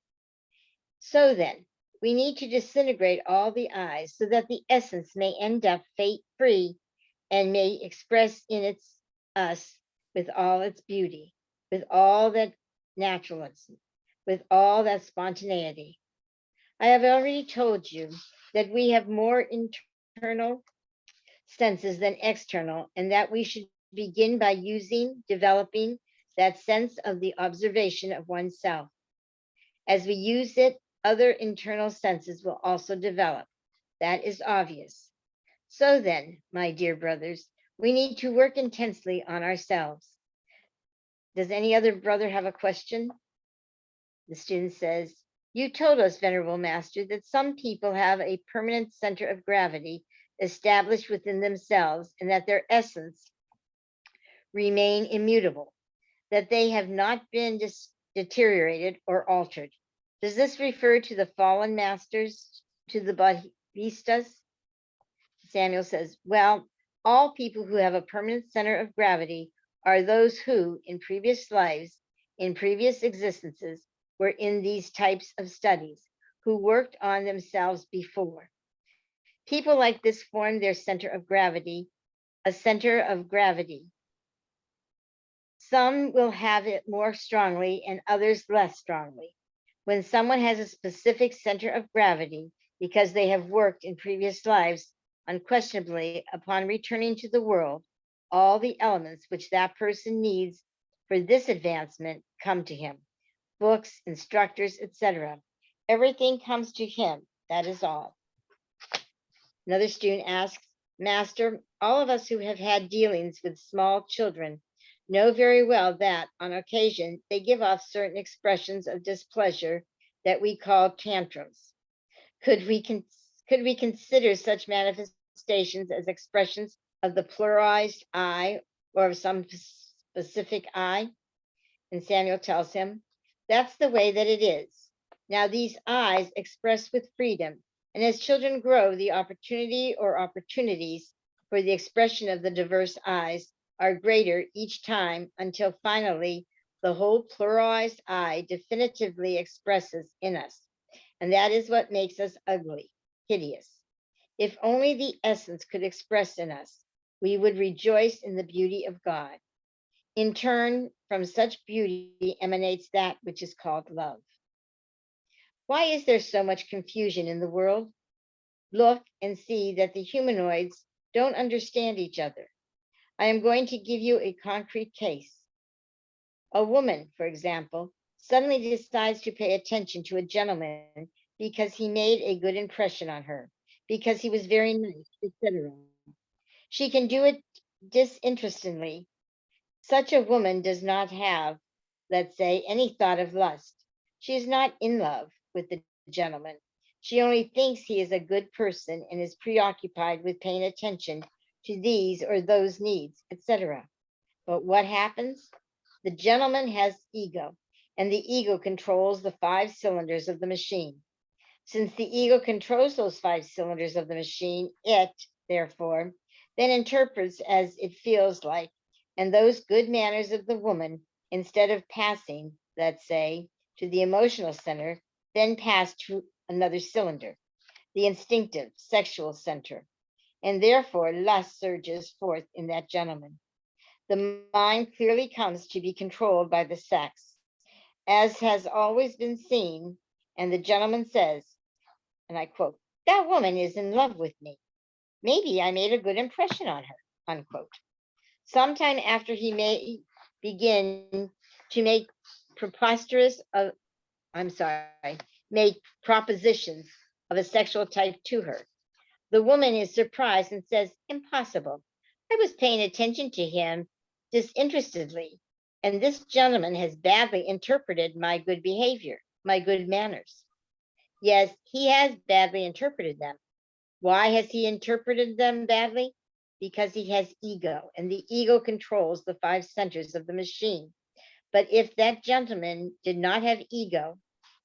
So then, We need to disintegrate all the I's so that the essence may end up fate-free and may express in its us with all its beauty, with all that naturalness, with all that spontaneity. I have already told you that we have more internal senses than external, and that we should begin by developing that sense of the observation of oneself. As we use it, other internal senses will also develop. That is obvious. So then, my dear brothers, we need to work intensely on ourselves. Does any other brother have a question? The student says, you told us, Venerable Master, that some people have a permanent center of gravity established within themselves and that their essence remain immutable, that they have not been deteriorated or altered. Does this refer to the fallen masters, to the Bodhisattvas? Samuel says, well, all people who have a permanent center of gravity are those who, in previous lives, in previous existences, were in these types of studies, who worked on themselves before. People like this form their center of gravity, a center of gravity. Some will have it more strongly and others less strongly. When someone has a specific center of gravity because they have worked in previous lives, unquestionably, upon returning to the world, all the elements which that person needs for this advancement come to him. Books, instructors, etc. Everything comes to him, that is all. Another student asks, Master, all of us who have had dealings with small children know very well that on occasion they give off certain expressions of displeasure that we call tantrums. Could we consider such manifestations as expressions of the pluralized I or of some specific I? And Samuel tells him, that's the way that it is. Now these I's express with freedom, and as children grow, the opportunity or opportunities for the expression of the diverse I's are greater each time until finally the whole pluralized I definitively expresses in us. And that is what makes us ugly, hideous. If only the essence could express in us, we would rejoice in the beauty of God. In turn, from such beauty emanates that which is called love. Why is there so much confusion in the world? Look and see that the humanoids don't understand each other. I am going to give you a concrete case. A woman, for example, suddenly decides to pay attention to a gentleman because he made a good impression on her, because he was very nice, etc. She can do it disinterestedly. Such a woman does not have, let's say, any thought of lust. She is not in love with the gentleman. She only thinks he is a good person and is preoccupied with paying attention to these or those needs, etc. But what happens? The gentleman has ego, and the ego controls the 5 cylinders of the machine. Since the ego controls those 5 cylinders of the machine, it, therefore, then interprets as it feels like, and those good manners of the woman, instead of passing, let's say, to the emotional center, then pass to another cylinder, the instinctive, sexual center, and therefore lust surges forth in that gentleman. The mind clearly comes to be controlled by the sex, as has always been seen, and the gentleman says, and I quote, that woman is in love with me. Maybe I made a good impression on her, unquote. Sometime after he may begin to make make propositions of a sexual type to her. The woman is surprised and says, impossible. I was paying attention to him disinterestedly, and this gentleman has badly interpreted my good behavior, my good manners. Yes, he has badly interpreted them. Why has he interpreted them badly? Because he has ego, and the ego controls the 5 centers of the machine. But if that gentleman did not have ego,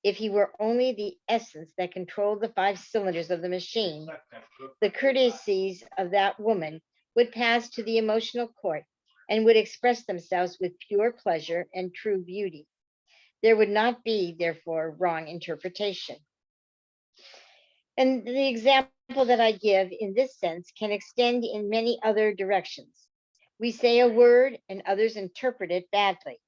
if he were only the essence that controlled the 5 cylinders of the machine, the courtesies of that woman would pass to the emotional court and would express themselves with pure pleasure and true beauty. There would not be, therefore, wrong interpretation. And the example that I give in this sense can extend in many other directions. We say a word and others interpret it badly.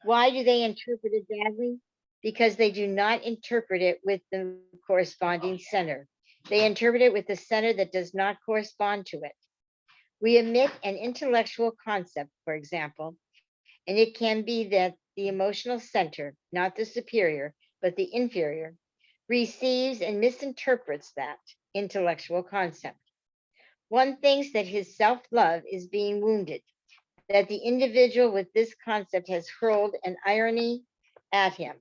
Why do they interpret it badly? Because they do not interpret it with the corresponding center. They interpret it with the center that does not correspond to it. We emit an intellectual concept, for example, and it can be that the emotional center, not the superior, but the inferior, receives and misinterprets that intellectual concept. One thinks that his self-love is being wounded, that the individual with this concept has hurled an irony at him,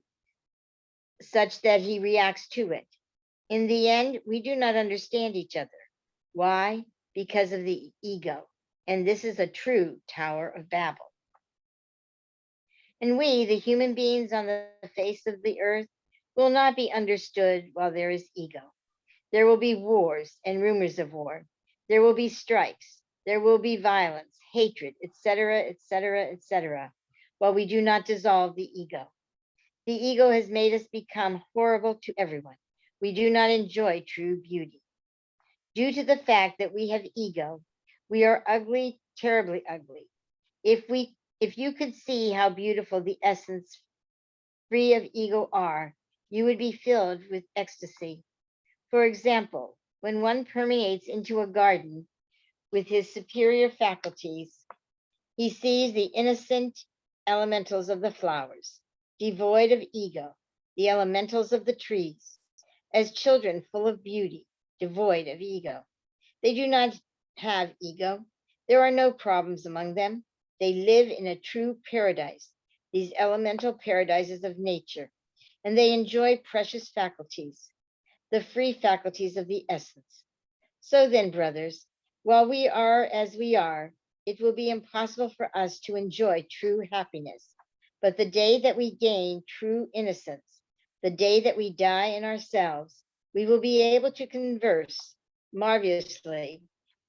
such that he reacts to it. In the end, we do not understand each other. Why? Because of the ego. And this is a true Tower of Babel. And we, the human beings on the face of the earth, will not be understood while there is ego. There will be wars and rumors of war. There will be strikes. There will be violence, hatred, etc., etc., etc., while we do not dissolve the ego. The ego has made us become horrible to everyone. We do not enjoy true beauty. Due to the fact that we have ego, we are ugly, terribly ugly. If you could see how beautiful the essence free of ego are, you would be filled with ecstasy. For example, when one permeates into a garden with his superior faculties, he sees the innocent elementals of the flowers, devoid of ego, the elementals of the trees, as children full of beauty, devoid of ego. They do not have ego. There are no problems among them. They live in a true paradise, these elemental paradises of nature, and they enjoy precious faculties, the free faculties of the essence. So then, brothers, while we are as we are, it will be impossible for us to enjoy true happiness. But the day that we gain true innocence, the day that we die in ourselves, we will be able to converse marvelously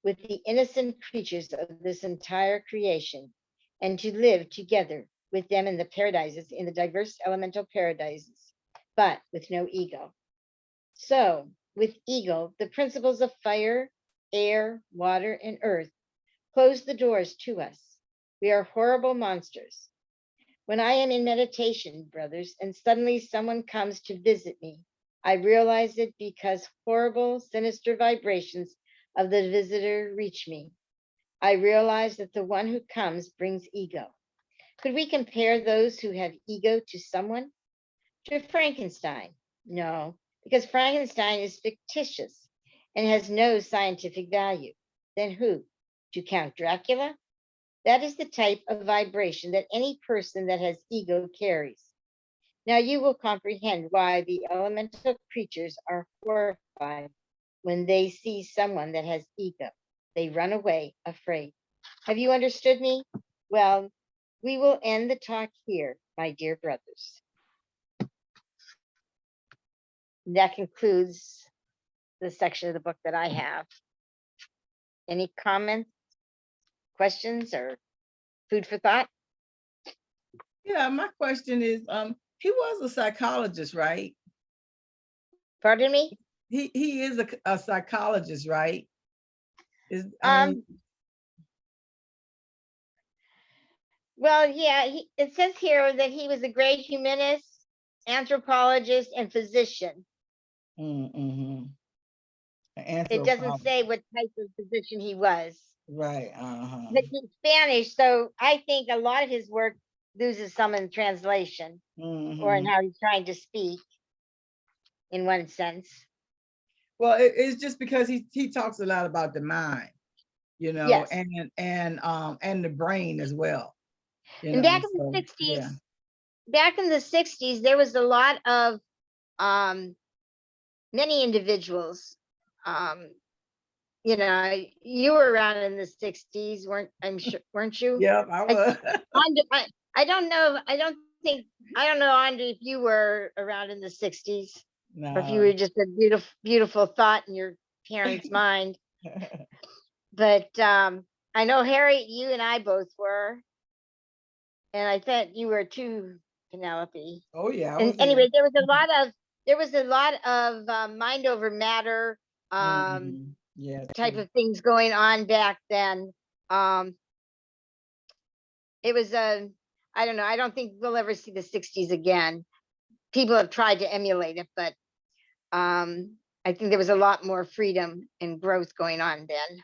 with the innocent creatures of this entire creation, and to live together with them in the paradises, in the diverse elemental paradises, but with no ego. So, with ego, the principles of fire, air, water, and earth close the doors to us. We are horrible monsters. When I am in meditation, brothers, and suddenly someone comes to visit me, I realize it because horrible, sinister vibrations of the visitor reach me. I realize that the one who comes brings ego. Could we compare those who have ego to someone? To Frankenstein? No, because Frankenstein is fictitious and has no scientific value. Then who? To Count Dracula? That is the type of vibration that any person that has ego carries. Now you will comprehend why the elemental creatures are horrified when they see someone that has ego. They run away afraid. Have you understood me? Well, we will end the talk here, my dear brothers. That concludes the section of the book that I have. Any comments, questions, or food for thought? Yeah, my question is, he was a psychologist, right? Pardon me? He is a psychologist, right? Well, yeah, it says here that he was a great humanist, anthropologist, and physician. Mm-hmm. It doesn't say what type of physician he was. Right. But he's Spanish, so I think a lot of his work loses some in translation or in how he's trying to speak, in one sense. Well, it's just because he talks a lot about the mind, Yes. and the brain as well. And back in the 60s, back in the 60s, there was a lot of many individuals. You were around in the 60s, weren't you? Yep, I was. I don't know. I don't know, Andre, if you were around in the 60s. No. Or if you were just a beautiful thought in your parents' mind. But I know, Harriet, you and I both were. And I thought you were too, Penelope. Oh, yeah. And anyway, there was a lot of there was a lot of mind over matter Yeah. type true. of things going on back then. It was I don't know. I don't think we'll ever see the 60s again. People have tried to emulate it, but I think there was a lot more freedom and growth going on then.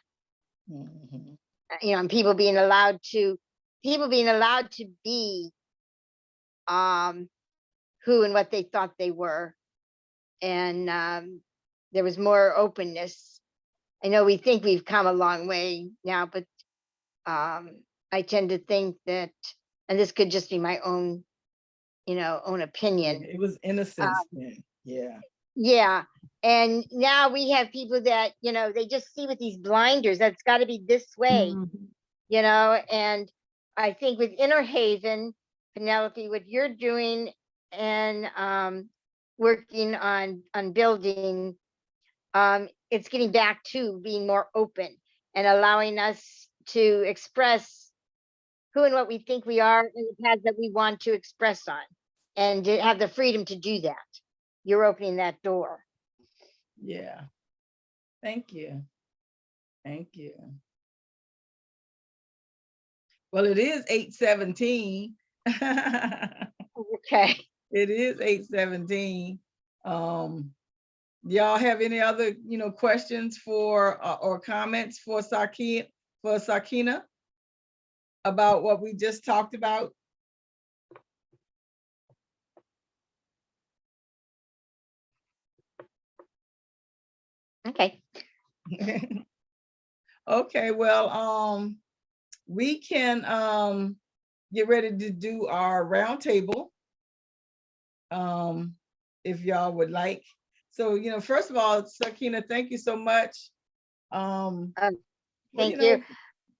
Mhm. You know, and people being allowed to be who and what they thought they were. And there was more openness. I know we think we've come a long way now, but I tend to think that, and this could just be my own, own Yeah, opinion. it was innocence then. Yeah. Yeah. And now we have people that, they just see with these blinders, that's got to be this way, Mhm. And I think with Inner Haven, Penelope, what you're doing and working on building, it's getting back to being more open and allowing us to express who and what we think we are and the paths that we want to express on, and to have the freedom to do that. You're opening that door. Yeah. Thank you. Thank you. Well, it is 8:17. Okay. It is 8:17. Y'all have any other, questions for or comments for Sakina about what we just talked about? Okay. Okay, well, we can get ready to do our roundtable, if y'all would like. So, first of all, Sakina, thank you so much. Well, Thank you.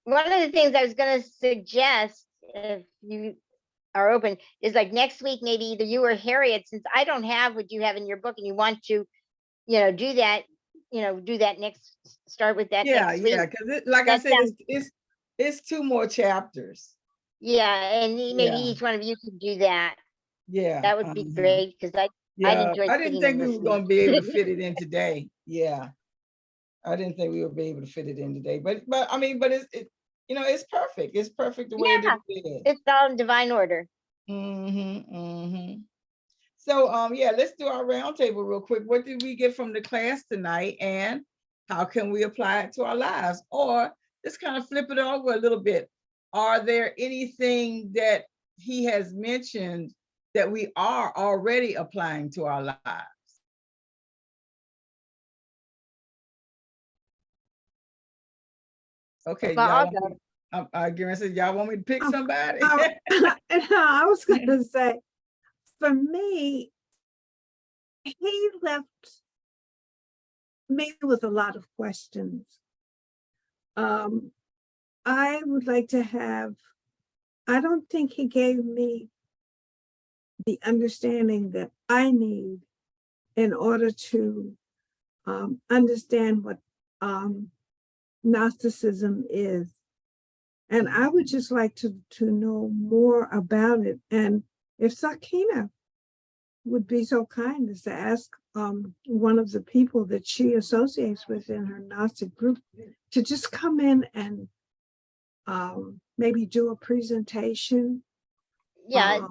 One of the things I was going to suggest, if you are open, is like next week, maybe either you or Harriet, since I don't have what you have in your book and you want to, do that, start with that yeah, next week. because like I That said, sounds, it's 2 more chapters. yeah, and maybe Yeah, each one of you could do that. yeah. That would be great, because I'd Yeah, enjoy I didn't sitting and think we were listening. gonna be able to fit it in today. Yeah, I didn't think we would be able to fit it in today. But I mean, but it's perfect. It's perfect the way Yeah, that it is. it's all in divine order. So yeah, let's do our roundtable real quick. What did we get from the class tonight, and how can we apply it to our lives? Or just kind of flip it over a little bit. Are there anything that he has mentioned that we are already applying to our lives? Okay, Well, y'all I'll want go. me, I said, y'all want me to pick Oh, somebody? I was going to say, for me, he left me with a lot of questions. I would like to have, I don't think he gave me the understanding that I need in order to understand what Gnosticism is. And I would just like to know more about it. And if Sakina would be so kind as to ask one of the people that she associates with in her Gnostic group to just come in and maybe do a presentation. Yeah.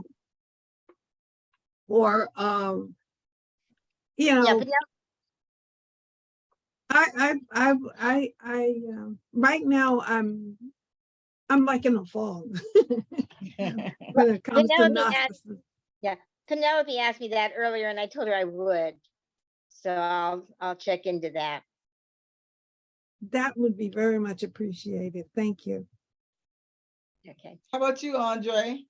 Or Yeah. But I right now I'm like in a fog when it comes to Gnosticism. Penelope asked me that earlier, and I told her I would. So I'll check into that. That would be very much appreciated. Thank you. Okay. How about you, Andre?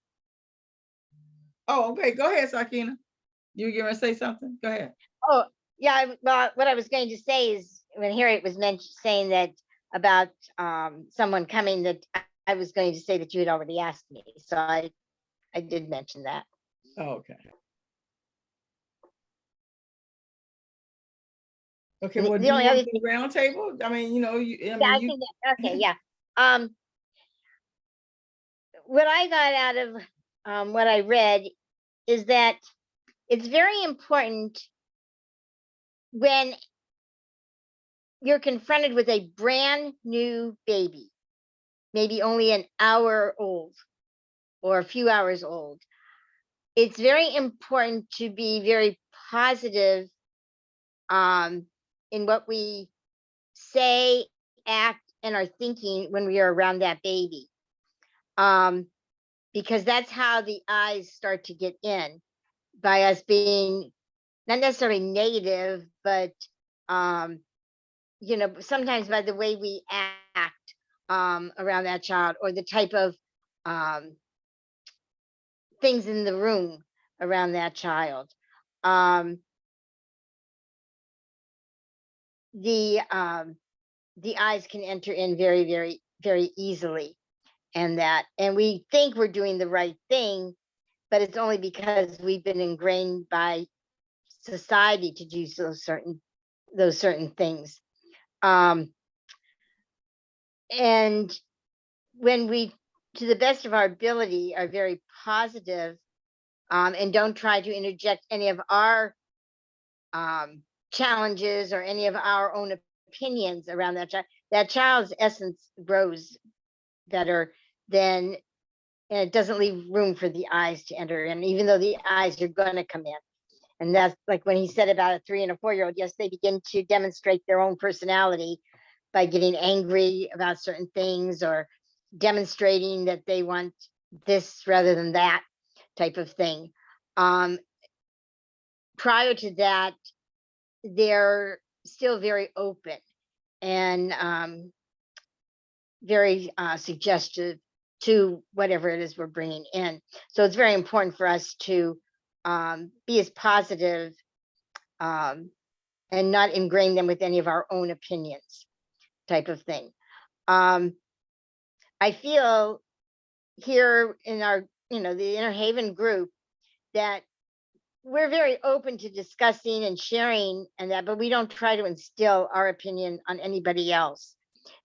Oh, okay. Go ahead, Sakina. You were going to say something? Go ahead. Oh, yeah. Well, what I was going to say is when Harriet was saying that about someone coming, that I was going to say that you had already asked me. So I did mention that. Oh, okay. Okay. Well, do you want the round table? I mean, I think that, okay. Yeah. What I got out of what I read is that it's very important when you're confronted with a brand new baby, maybe only an hour old or a few hours old, it's very important to be very positive in what we say, act, and are thinking when we are around that baby. Because that's how the eyes start to get in, by us being not necessarily negative, but sometimes by the way we act around that child, or the type of things in the room around that child. Um, the eyes can enter in very, very, very easily, and we think we're doing the right thing, but it's only because we've been ingrained by society to do those certain things. And when we, to the best of our ability, are very positive, and don't try to interject any of our challenges or any of our own opinions around that child, that child's essence grows better than, and it doesn't leave room for the eyes to enter in, even though the eyes are going to come in. And that's like when he said about a 3 and a 4-year-old, yes, they begin to demonstrate their own personality by getting angry about certain things, or demonstrating that they want this rather than that type of thing. Prior to that, they're still very open and very suggestive to whatever it is we're bringing in. So it's very important for us to be as positive and not ingrain them with any of our own opinions type of thing. I feel here in our, the Inner Haven group, that we're very open to discussing and sharing and that, but we don't try to instill our opinion on anybody else.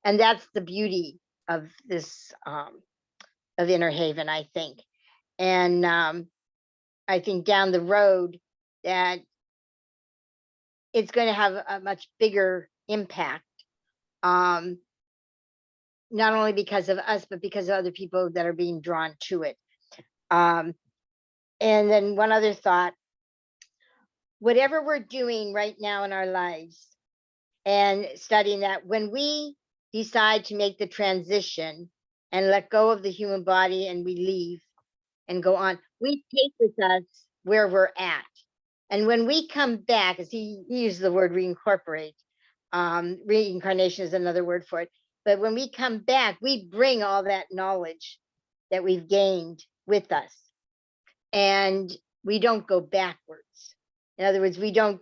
And that's the beauty of this, of Inner Haven, I think. And I think down the road that it's going to have a much bigger impact, not only because of us, but because of other people that are being drawn to it. And then one other thought, whatever we're doing right now in our lives and studying that, when we decide to make the transition and let go of the human body and we leave and go on, we take with us where we're at. And when we come back, as he used the word reincorporate, reincarnation is another word for it. But when we come back, we bring all that knowledge that we've gained with us, and we don't go backwards. In other words, we don't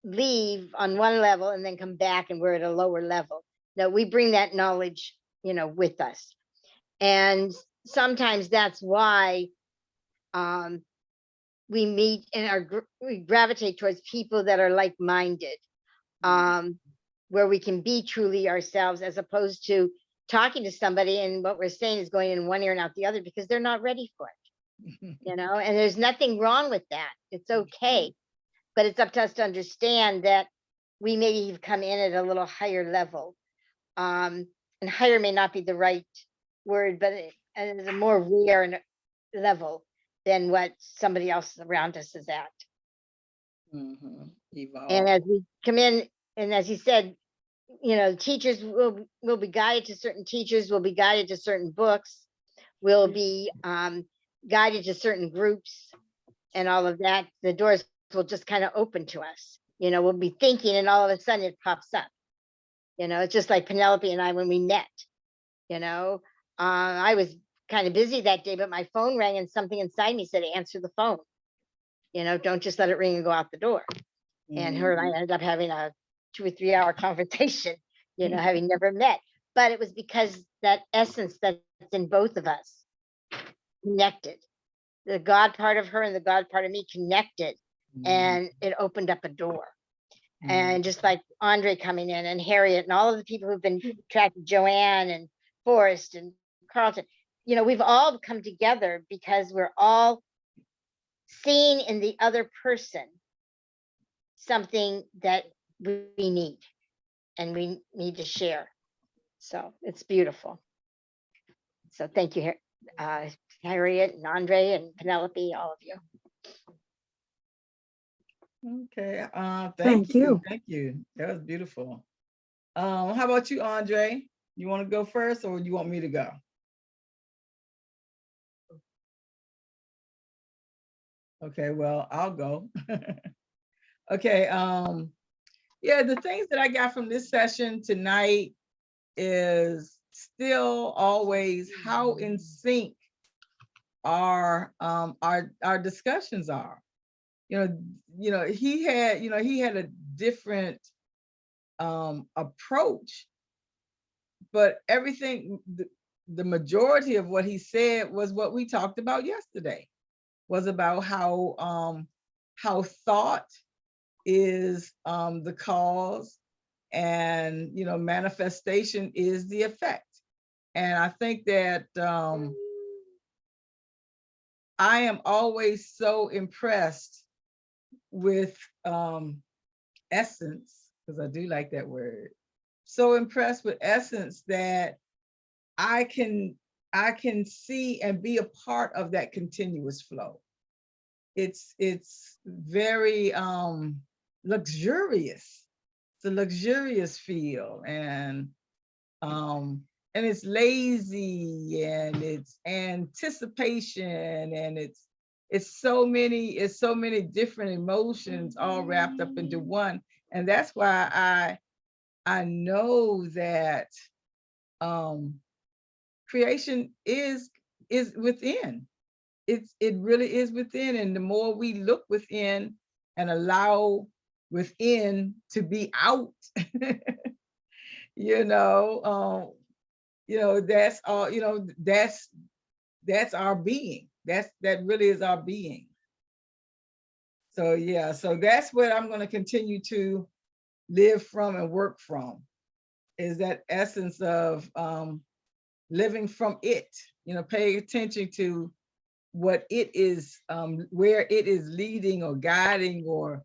leave on one level and then come back and we're at a lower level. No, we bring that knowledge, with us. And sometimes that's why we meet and we gravitate towards people that are like-minded, where we can be truly ourselves, as opposed to talking to somebody and what we're saying is going in one ear and out the other because they're not ready for it. And there's nothing wrong with that. It's okay. But it's up to us to understand that we maybe have come in at a little higher level. And higher may not be the right word, but it's a more rare level than what somebody else around us is at. Evolve. And as we come in, and as he said, teachers will be guided to certain teachers, will be guided to certain books, will be guided to certain groups and all of that. The doors will just kind of open to us. We'll be thinking and all of a sudden it pops up. It's just like Penelope and I when we met. I was kind of busy that day, but my phone rang and something inside me said, answer the phone. Don't just let it ring and go out the door. And her and I ended up having a 2 or 3 hour conversation, having never met. But it was because that essence that's in both of us connected. The God part of her and the God part of me connected, and it opened up a door. And just like Andre coming in, and Harriet, and all of the people who've been attracted, Joanne and Forrest and Carlton, we've all come together because we're all seeing in the other person something that we need and we need to share. So it's beautiful. So thank you, Harriet and Andre and Penelope, all of you. Okay, Thank you. thank you. That was beautiful. How about you, Andre? You want to go first, or you want me to go? Okay, well, I'll go. Okay, yeah, the things that I got from this session tonight is still always how in sync our discussions are. He had a different approach, but everything, the majority of what he said was what we talked about yesterday, was about how thought is the cause, and manifestation is the effect. And I think that I am always so impressed with essence, because I do like that word. So impressed with essence that I can see and be a part of that continuous flow. It's very luxurious. It's a luxurious feel, and it's lazy, and it's anticipation, and it's so many different emotions all wrapped up into one. And that's why I know that creation is within. It really is within, and the more we look within and allow within to be out, that's all. That's our being. That really is our being. So yeah, so that's what I'm going to continue to live from and work from, is that essence of living from it. Pay attention to what it is, where it is leading or guiding or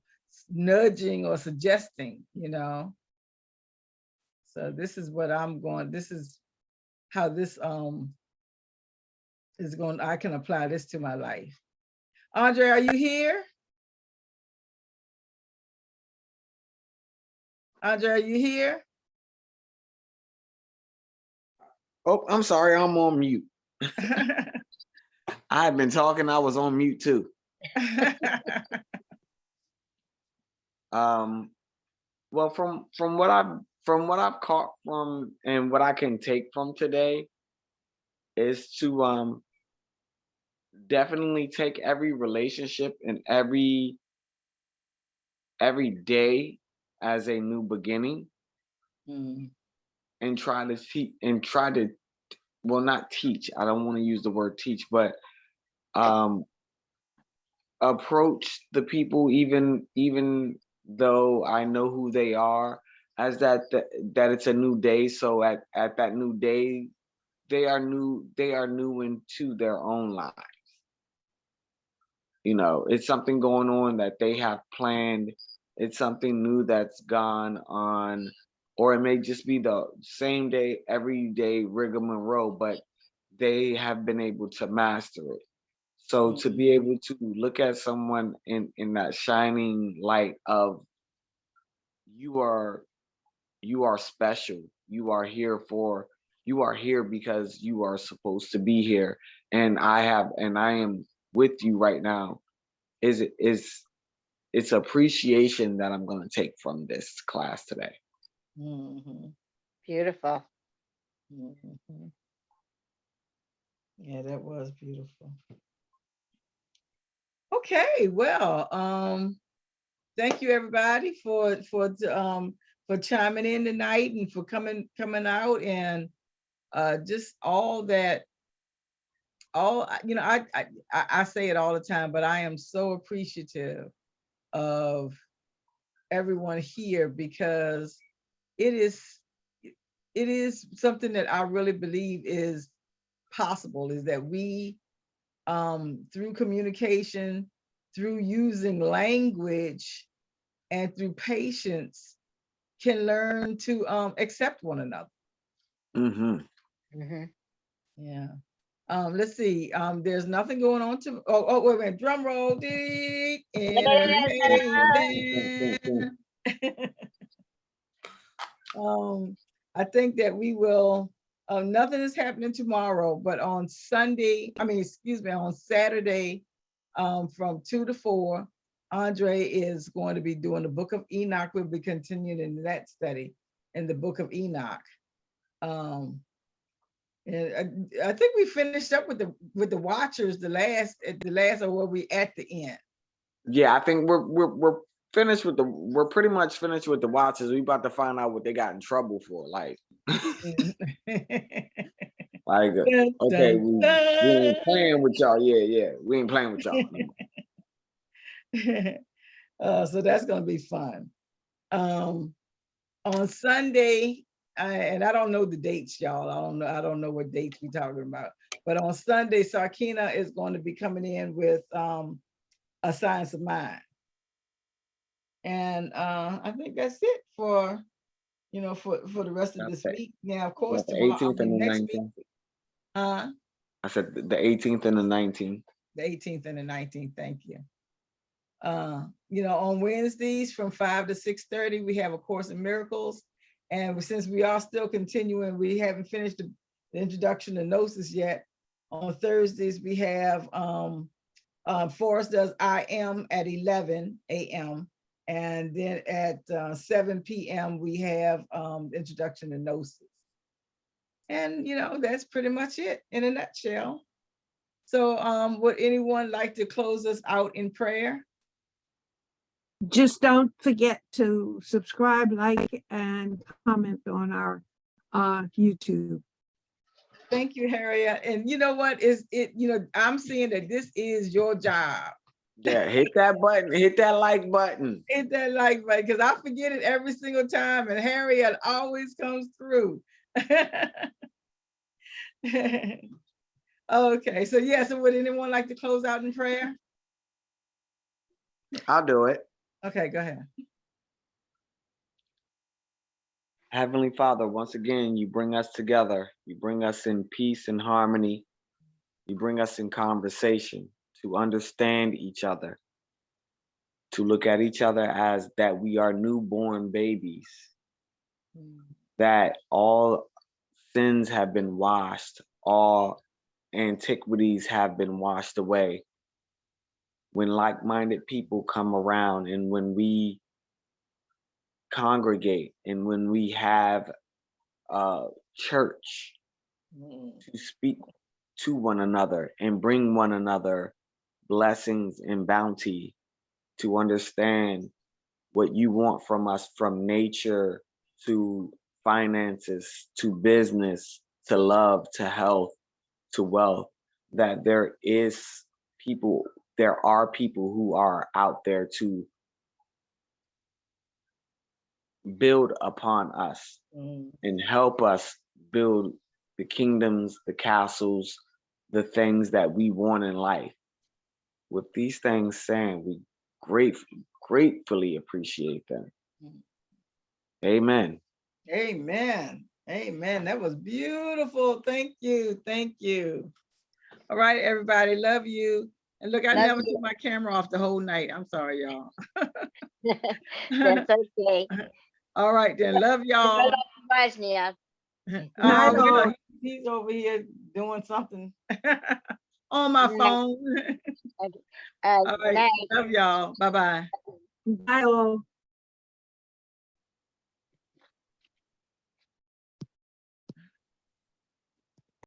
nudging or suggesting. So this is what I'm going. This is how this is going. I can apply this to my life. Andre, are you here? Andre, are you here? Oh, I'm sorry, I'm on mute. I've been talking, I was on mute too. Well, from what I've caught from, and what I can take from today, is to definitely take every relationship and every day as a new beginning, Mm. and try to well, not teach, I don't want to use the word teach, but approach the people, even though I know who they are, as that it's a new day. So at that new day, they are new into their own lives. It's something going on that they have planned. It's something new that's gone on, or it may just be the same day, every day rigmarole, but they have been able to master it. So to be able to look at someone in that shining light of, you are special. You are here because you are supposed to be here, and I am with you right now. It's appreciation that I'm going to take from this class today. Mm-hmm. Beautiful. Mm-hmm. Yeah, that was beautiful. Okay, well, thank you everybody for chiming in tonight, and for coming out, and just all that. I say it all the time, but I am so appreciative of everyone here, because it is something that I really believe is possible, is that we, through communication, through using language and through patience can learn to accept one another. Mm-hmm. Mhm. Yeah. Let's see. There's nothing going on to. Wait a minute. Drum roll. Dee, entertainment. I think that we will. Nothing is happening tomorrow, but on Sunday. I mean, excuse me, on Saturday, from 2 to 4, Andre is going to be doing the Book of Enoch. We'll be continuing in that study in the Book of Enoch. And I think we finished up with the Watchers the last or were we at the end? Yeah, I think we're finished with we're pretty much finished with the Watchers. We about to find out what they got in trouble for. Like, like Dun, okay, dun, we ain't dun. playing with y'all. Yeah, we ain't playing with y'all. So that's gonna be fun. On Sunday, and I don't know the dates, y'all. I don't know what dates we're talking about. But on Sunday, Sakina is going to be coming in with a Science of Mind. And I think that's it for for the rest of this Okay. week. Now, of course, The tomorrow, 18th and the next 19th. week, I said the 18th and the 19th. the 18th and the 19th. Thank you. On Wednesdays from 5 to 6:30, we have A Course in Miracles. And since we are still continuing, we haven't finished the introduction to Gnosis yet. On Thursdays, we have Forrest does I Am at 11 a.m. And then at 7 p.m., we have introduction to Gnosis. And, that's pretty much it in a nutshell. So would anyone like to close us out in prayer? Just don't forget to subscribe, like, and comment on our YouTube. Thank you, Harriet. And you know what is it? I'm seeing that this is your job. Yeah, hit that button. Hit that like button. Hit that like button because I forget it every single time, and Harriet always comes through. Okay, so yeah. So would anyone like to close out in prayer? I'll do it. Okay, go ahead. Heavenly Father, once again, you bring us together. You bring us in peace and harmony. You bring us in conversation to understand each other, to look at each other as that we are newborn babies, that all sins have been washed, all antiquities have been washed away. When like-minded people come around and when we congregate and when we have church to speak to one another and bring one another blessings and bounty, to understand what you want from us, from nature to finances to business to love to health to wealth, that there are people who are out there to build upon us and help us build the kingdoms, the castles, the things that we want in life. With these things saying, we gratefully appreciate them. Amen. Amen. Amen. That was beautiful. Thank you. Thank you. All right, everybody. Love you. And look, I Love never you. took my camera off the whole night. I'm sorry, y'all. That's okay. All right, then. Love y'all. Surprise me. Night all. He's over here doing something on my phone. All right. Night. Love y'all. Bye-bye. Bye all.